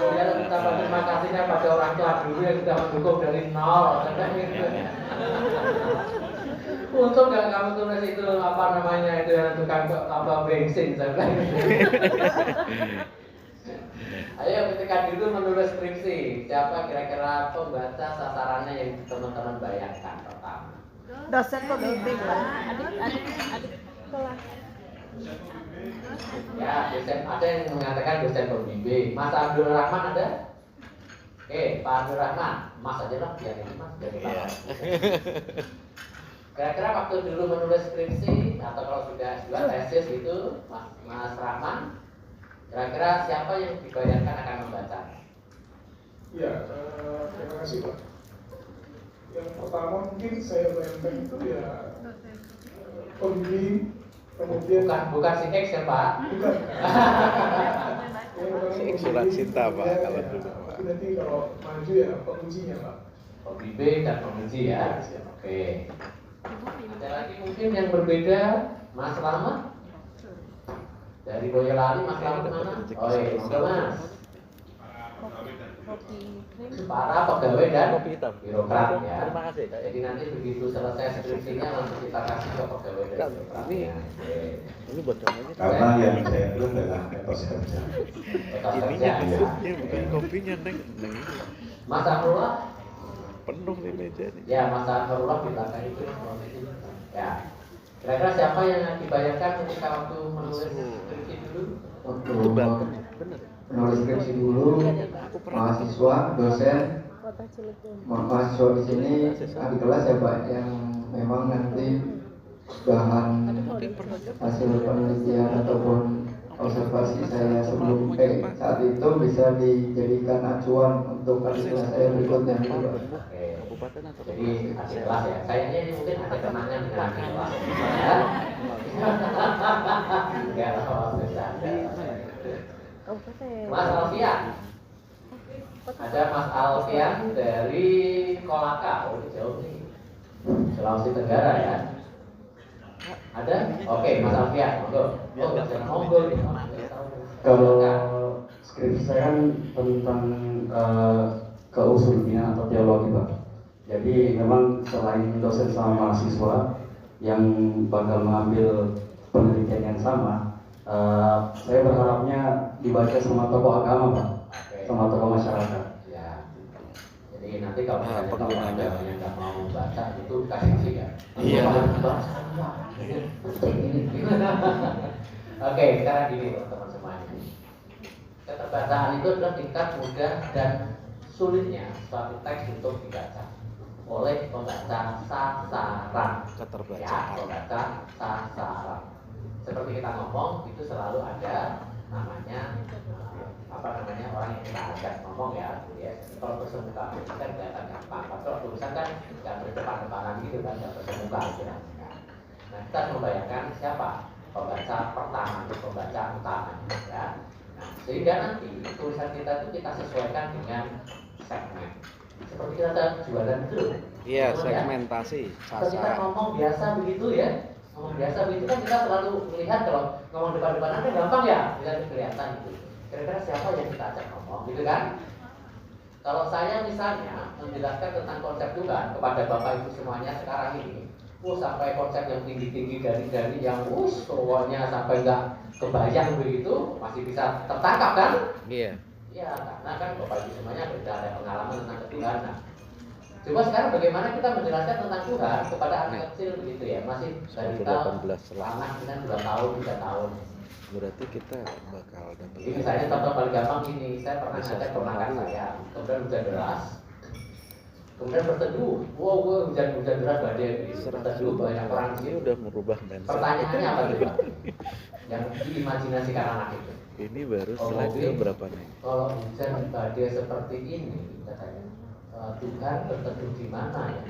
Ya, ucapan terima kasihnya pada orang tua dulu yang sudah mendukung dari nol. Gitu. Untung nggak kamu tulis itu apa namanya itu yang tukang apa bensin saya bilang gitu. Ayo ketika dulu menulis skripsi, siapa kira-kira pembaca sasarannya yang teman-teman bayangkan pertama? Dosen pembimbing lah. Adik kelas. Ya, dosen ada yang mengatakan dosen pembimbing. Mas Abdul Rahman ada? Oke, Pak Abdul Rahman, Mas aja lah biar ini Mas biar Iya. Kira-kira waktu dulu menulis skripsi atau kalau sudah tesis gitu, Mas Rahman, kira-kira siapa yang dibayangkan akan membaca? Ya, terima kasih Pak. Yang pertama mungkin saya bayangkan itu ya pembimbing, kemudian Bukan si X ya Pak? bukan. Surat cinta, Pak, kalau dulu, Pak. Tapi nanti kalau maju ya pengujinya Pak. Pembimbing dan penguji ya. Oke. Ada lagi mungkin yang berbeda, Mas Lama? Dari Boyolali, Mas Lama mana? Oh iya, monggo Mas. Kopi krim. Para pegawai dan Kopi hitam. birokrat ya. Terima kasih. Jadi nanti begitu selesai skripsinya langsung kita kasih ke pegawai dan Kak, birokratnya. Oke. Ini buat kamu aja. Karena yang saya belum adalah etos kerja. Tetap Ininya kerja ya. bentuknya bukan kopinya neng. Neng ini Mas Amrullah? penuh nih meja nih. Ya, Mas Amrullah di belakang itu. Ya. Kira-kira siapa yang dibayangkan ketika waktu menulis skripsi dulu? Itu balkon ya? Bener. Menulis skripsi dulu, Aku pernah ketemu. mahasiswa, dosen, Kota Cilegon. mahasiswa di sini adik kelas ya Pak yang memang nanti bahan hasil penelitian ataupun observasi saya sebelum saat itu bisa dijadikan acuan untuk adik kelas saya berikutnya gitu Pak. Oke. Kabupaten atau Jadi adik kelas ya. Kayaknya ini mungkin ada kenangan dengan adik kelas. Ya. Enggak lah, bercanda. Kabupaten. Mas Alfian. Ada Mas Alfian dari Kolaka. Oh, ini jauh nih. Sulawesi Tenggara ya. Ada? Oke, Mas Alfian, monggo. Oh, jangan monggo nih. Kalau skripsi saya kan tentang keusulian atau teologi Pak. Jadi memang selain dosen sama mahasiswa, yang bakal mengambil penelitian yang sama, saya berharapnya dibaca sama tokoh agama Pak, sama tokoh masyarakat. Ya. Jadi nanti kalau misalnya tokoh penggunanya. agama yang nggak mau baca itu kasih sih ya. Iya. Oke, sekarang gini teman semuanya. Keterbacaan itu adalah tingkat mudah dan sulitnya suatu teks untuk dibaca oleh pembaca sasaran. Keterbacaan. Ya, pembaca sasaran. Seperti kita ngomong itu selalu ada namanya orang yang kita ajak ngomong ya. Kalau bersemuka itu kan kelihatan gampang. Kalau tulisan kan nggak berdepan-depanan gitu kan, nggak bersemuka gitu kan. Nah, kita membayangkan siapa pembaca pertama, pembaca utama ya. Nah, sehingga nanti tulisan kita itu kita sesuaikan dengan segmen. Seperti kita jualan itu. Iya, betul, ya? segmentasi Kalau kita sasaran. ngomong biasa begitu ya, ngomong biasa begitu kan kita selalu melihat kalau ngomong depan-depanan kan gampang ya, bisa kelihatan gitu. Kira-kira siapa yang kita ajak ngomong gitu kan? Kalau saya misalnya menjelaskan tentang konsep Tuhan kepada Bapak Ibu semuanya sekarang ini, sampai konsep yang tinggi-tinggi dari yang pokoknya sampai nggak kebayang begitu, masih bisa tertangkap kan? Iya. Iya, karena kan Bapak Ibu semuanya sudah ada pengalaman tentang ketuhanan. Coba sekarang bagaimana kita menjelaskan tentang Tuhan kepada anak kecil begitu ya, masih dari tahun 18 lah. anak kan 2 tahun, 3 tahun. Berarti kita bakal dapat. Jadi misalnya contoh paling gampang ini, saya pernah Bisa ngajak setengah ponakan hari. saya, kemudian hujan deras, kemudian berteduh, hujan deras badai, berteduh banyak orang di Ini situ. udah merubah mindset. Pertanyaannya apa coba? Yang diimajinasikan anak itu. Ini baru slide itu berapa nih? Kalau hujan badai seperti ini, katanya Tuhan berteduh di mana ya?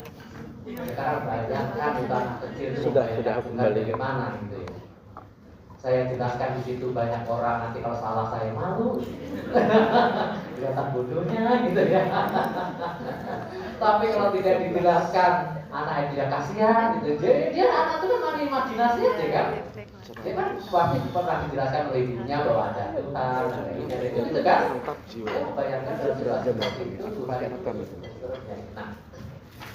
Sekarang bayangkan untuk anak kecil itu Sudah membayangkan Tuhan kembali. bagaimana gitu ya. Saya jelaskan di situ banyak orang, nanti kalau salah saya malu. Kelihatan bodohnya gitu ya. Tapi kalau tidak dijelaskan, anak yang tidak kasihan gitu. Jadi dia anak itu kan main imajinasi aja kan. Dia kan pasti pernah dijelaskan oleh ibunya bahwa ada Tuhan, ada ini, ada itu gitu kan. Mantap jiwa. Dia membayangkan dalam situasi seperti itu Tuhan itu seterusnya. Nah,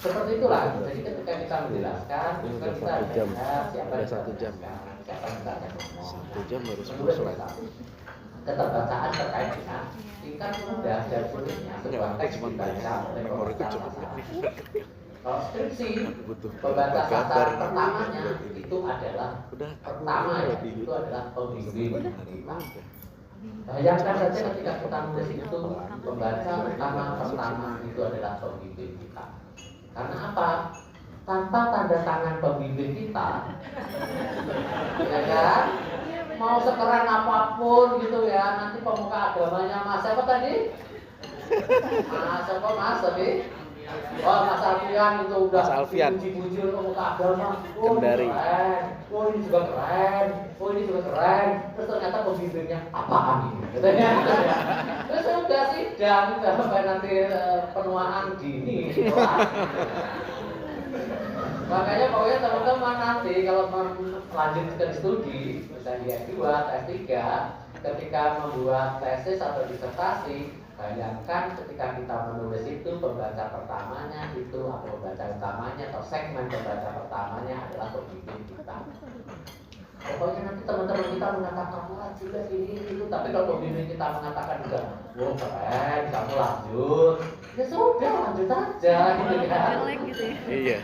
seperti itulah. Jadi ketika kita menjelaskan, Ini kita udah bisa 1 jam. lihat siapa Udah yang 1 jam. menjelaskan, siapa yang kita ajak ngomong. 1 jam baru 10 Menurut slide. kita, keterbacaan terkait dengan tingkat mudah dan sulitnya Ya, sebuah aku teks cuma dibaca tanya. oleh Memoriku pembaca cukup sasaran. gede. Kalau skripsi, Butuh pembaca gambar sasaran nanti pertamanya buat ini. itu adalah Udah. pertama ya, Di- itu adalah pembimbing kita. Udah. Bayangkan saja ketika kita menulis itu pembaca pertama itu adalah pembimbing kita. Karena apa? Tanpa tanda tangan pembimbing kita, ya kan? Mau sekeren apapun gitu ya, nanti pemuka agamanya Mas siapa tadi? Mas tadi? Oh, Mas Alfian itu udah Mas Alfian. puji-puji pemuka agama. Kendari. Ini keren. Ini juga keren. Ini juga keren. Terus ternyata pembimbingnya apaan ini? Katanya. Terus udah sidang sampai nanti penuaan dini. Makanya pokoknya teman-teman nanti kalau melanjutkan studi, misalnya di S2 atau S3, ketika membuat tesis atau disertasi, bayangkan ketika kita menulis itu pembaca pertamanya itu atau pembaca utamanya atau segmen pembaca pertamanya adalah pembimbing kita. Pokoknya nanti teman-teman kita mengatakan wah juga ini itu, tapi kalau pembimbing kita mengatakan juga, wah keren, kamu lanjut, ya sudah lanjut aja gitu kan. Iya.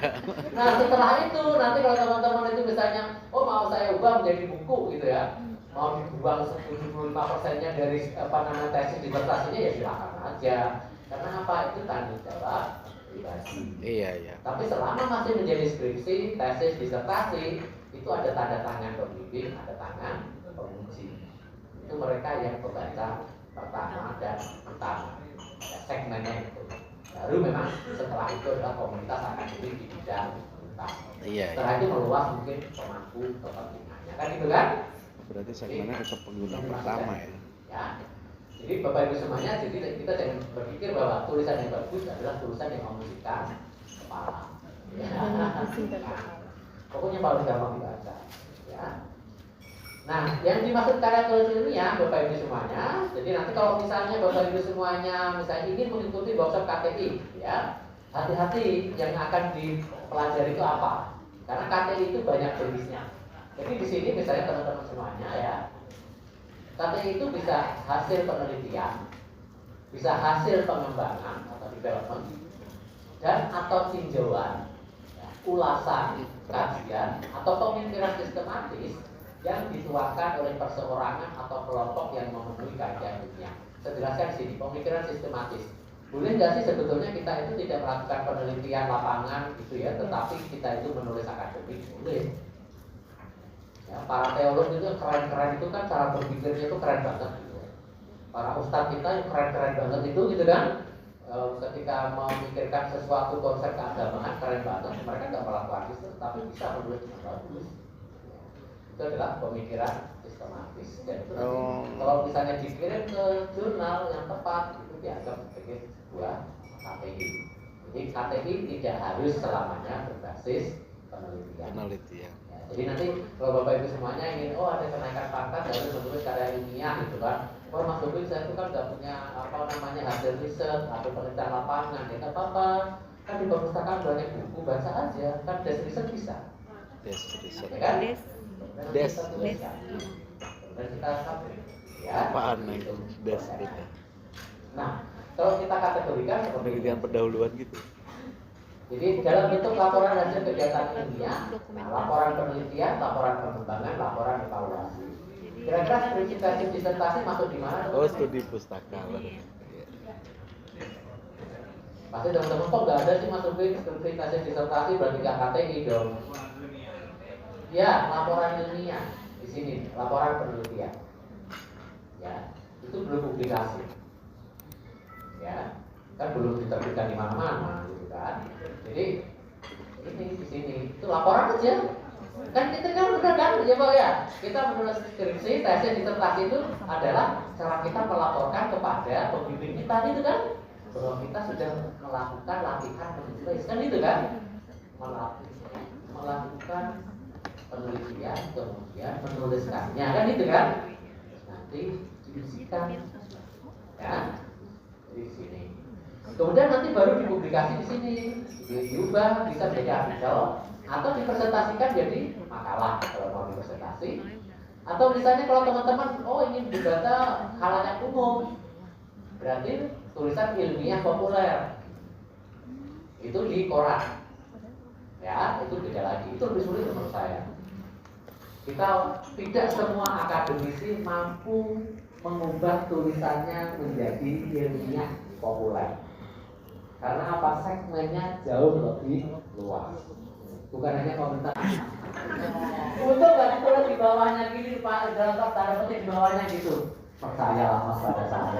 Nah setelah itu nanti kalau teman-teman itu misalnya, oh mau saya ubah menjadi buku gitu ya, mau dibuang 75%-nya dari tesis disertasinya ya silakan aja. Karena apa? Itu tanggung jawab pribadi. Iya. Tapi selama masih menjadi skripsi, tesis, disertasi, itu ada tanda tangan pembimbing, ada tangan penguji. Itu mereka yang pembaca pertama dan utama. Ada segmennya itu. Baru memang setelah itu adalah komunitas akademik di bidang utama. Iya. Setelah itu meluas mungkin pemangku kepentingannya. Kan gitu kan? Berarti segmennya tetap pengguna pertama ya. Ya. Jadi Bapak Ibu semuanya, jadi kita jangan berpikir bahwa tulisan yang bagus adalah tulisan yang memusikkan kepala. Ya. Pokoknya paling gampang dibaca. Ya. Nah, yang dimaksud karya tulis ilmiah Bapak Ibu semuanya, jadi nanti kalau misalnya Bapak Ibu semuanya misalnya ingin mengikuti workshop KTI, ya, hati-hati yang akan dipelajari itu apa. Karena KTI itu banyak jenisnya. Jadi di sini misalnya teman-teman semuanya ya, KTI itu bisa hasil penelitian, bisa hasil pengembangan atau development, dan atau tinjauan, ya, ulasan, kajian, atau pemikiran sistematis yang dituangkan oleh perseorangan atau kelompok yang memenuhi kajian ilmiah. Saya jelaskan di sini, pemikiran sistematis. Boleh nggak sih sebetulnya kita itu tidak melakukan penelitian lapangan gitu ya, tetapi kita itu menulis akademik? Boleh. Ya, para teolog itu keren-keren itu kan cara berpikirnya itu keren banget gitu. Para ustadz kita yang keren-keren banget itu gitu kan, ketika mau memikirkan sesuatu konsep keagamaan keren banget, mereka nggak melakukan itu, tapi bisa menulis dengan bagus. Itu adalah pemikiran sistematis. Dan itu kalau misalnya dikirim ke jurnal yang tepat, itu dianggap sebagai sebuah KTI. Jadi KTI tidak harus selamanya berbasis penelitian. Ya, jadi nanti kalau Bapak Ibu semuanya ingin, ada kenaikan pangkat harus menulis karya ilmiah gitu kan. Mas Bobi saya itu kan nggak punya hasil riset atau penelitian lapangan, ya nggak apa-apa. Kan di perpustakaan banyak buku, baca aja. Kan des riset bisa. Des riset. Ya kan? Des. Dan kita sampai. Ya. Apaan itu? Des itu. Nah, kalau kita kategorikan seperti penelitian pendahuluan gitu. Jadi dalam bentuk laporan hasil kegiatan ilmiah, laporan penelitian, laporan pengembangan, laporan evaluasi. Kira-kira skripsi disertasi masuk di mana? Oh, studi pustaka. Pasti teman-teman kok nggak ada sih masukin skripsi disertasi berarti nggak KTI dong. Ya, laporan ilmiah di sini, laporan penelitian. Ya, itu belum publikasi. Ya, kan belum diterbitkan di mana-mana gitu kan. Jadi ini di sini itu laporan aja. Kan kita kan udah kan ya Pak ya. Kita menulis skripsi, tesis, disertasi itu adalah cara kita melaporkan kepada pembimbing kita gitu kan, bahwa kita sudah melakukan latihan menulis kan itu kan, melakukan penelitian kemudian menuliskannya kan itu kan, nanti diujikan ya di sini. Kemudian nanti baru dipublikasi di sini, diubah bisa menjadi artikel atau dipresentasikan jadi makalah kalau mau dipresentasi. Atau misalnya kalau teman-teman ingin dibaca khalayak umum, berarti tulisan ilmiah populer itu di koran. Ya, itu beda lagi. Itu lebih sulit menurut saya. Kita tidak semua akademisi mampu mengubah tulisannya menjadi ilmiah populer. Karena apa? Segmennya jauh lebih luas. Bukan hanya komentar. Untuk nggak ditulis di bawahnya gini Pak, dalam tanda petik di bawahnya gitu. Percayalah Mas pada saya.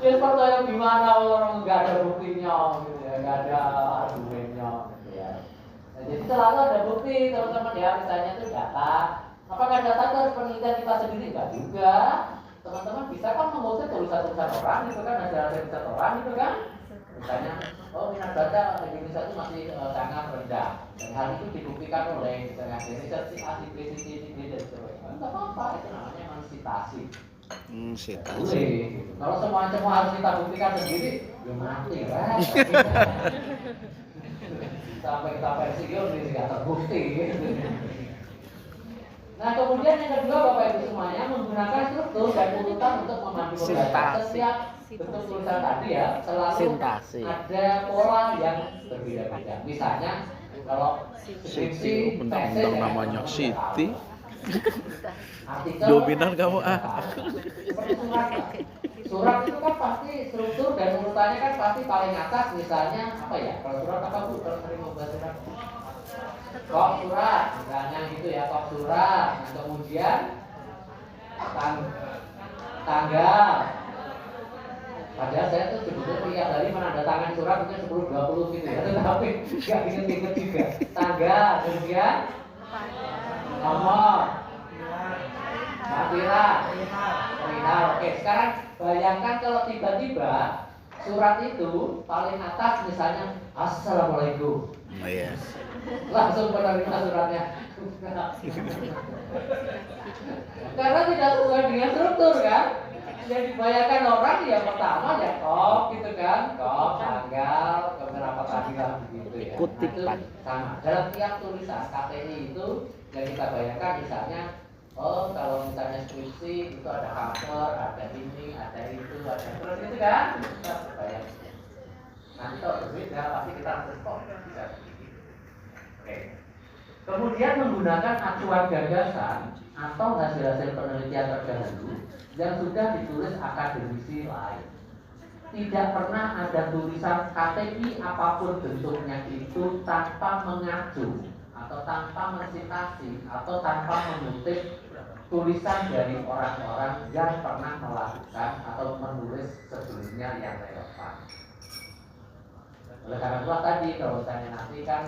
Ya percaya gimana orang nggak ada buktinya gitu ya, nggak ada argumennya gitu ya. Nah, jadi selalu ada bukti teman-teman ya, misalnya itu data. Apakah data itu harus penelitian kita sendiri? Enggak juga. Teman-teman bisa kan mengutip tulisan-tulisan orang gitu kan, hasil riset orang gitu kan. Misalnya, minat baca Indonesia itu masih sangat rendah, dan hal itu dibuktikan oleh misalnya riset si A, si B, si C, dan sebagainya. Enggak apa-apa, itu namanya mensitasi. Sitasi. Kalau semua harus kita buktikan sendiri, belum mati kan? Sampai kita pensiun ini nggak terbukti. Nah kemudian yang kedua Bapak Ibu semuanya menggunakan struktur dan urutan untuk memandu pembelajaran. Setiap bentuk tulisan tadi ya selalu ada pola yang berbeda-beda. Misalnya kalau skripsi, mentang-mentang namanya Siti. Dominan kamu Surat itu kan pasti struktur dan urutannya kan pasti paling atas, misalnya apa ya? Kalau surat apa Bu? Kalau sering membahas surat. Kok surat, misalnya gitu ya, kok surat. Nah, kemudian tanggal. Padahal saya tuh sebetulnya tiap hari menandatangani surat mungkin 10-20 gitu ya, tapi nggak inget-inget juga. Tanggal, kemudian nomor, nominal. Oke, sekarang bayangkan kalau tiba-tiba surat itu paling atas misalnya Assalamualaikum. Oh iya. Langsung menerima suratnya. Karena tidak sesuai dengan struktur kan. yang dibayangkan orang ya pertama ya kok gitu kan, kok tanggal keberapa tadi lah begitu ya. Kutipan. Itu sama dalam tiap tulisan KTI itu yang kita bayangkan misalnya, oh kalau misalnya skripsi itu ada cover, ada ini, ada itu, ada terus gitu kan, kita bayangkan. Nanti kalau berbeda pasti kita harus kok bisa begini. Oke. Kemudian menggunakan acuan gagasan atau hasil-hasil penelitian terdahulu yang sudah ditulis akademisi lain. Tidak pernah ada tulisan KTI apapun bentuknya itu tanpa mengacu atau tanpa mensitasi atau tanpa mengutip tulisan dari orang-orang yang pernah melakukan atau menulis sebelumnya yang relevan. Oleh karena itu tadi kalau misalnya nanti kan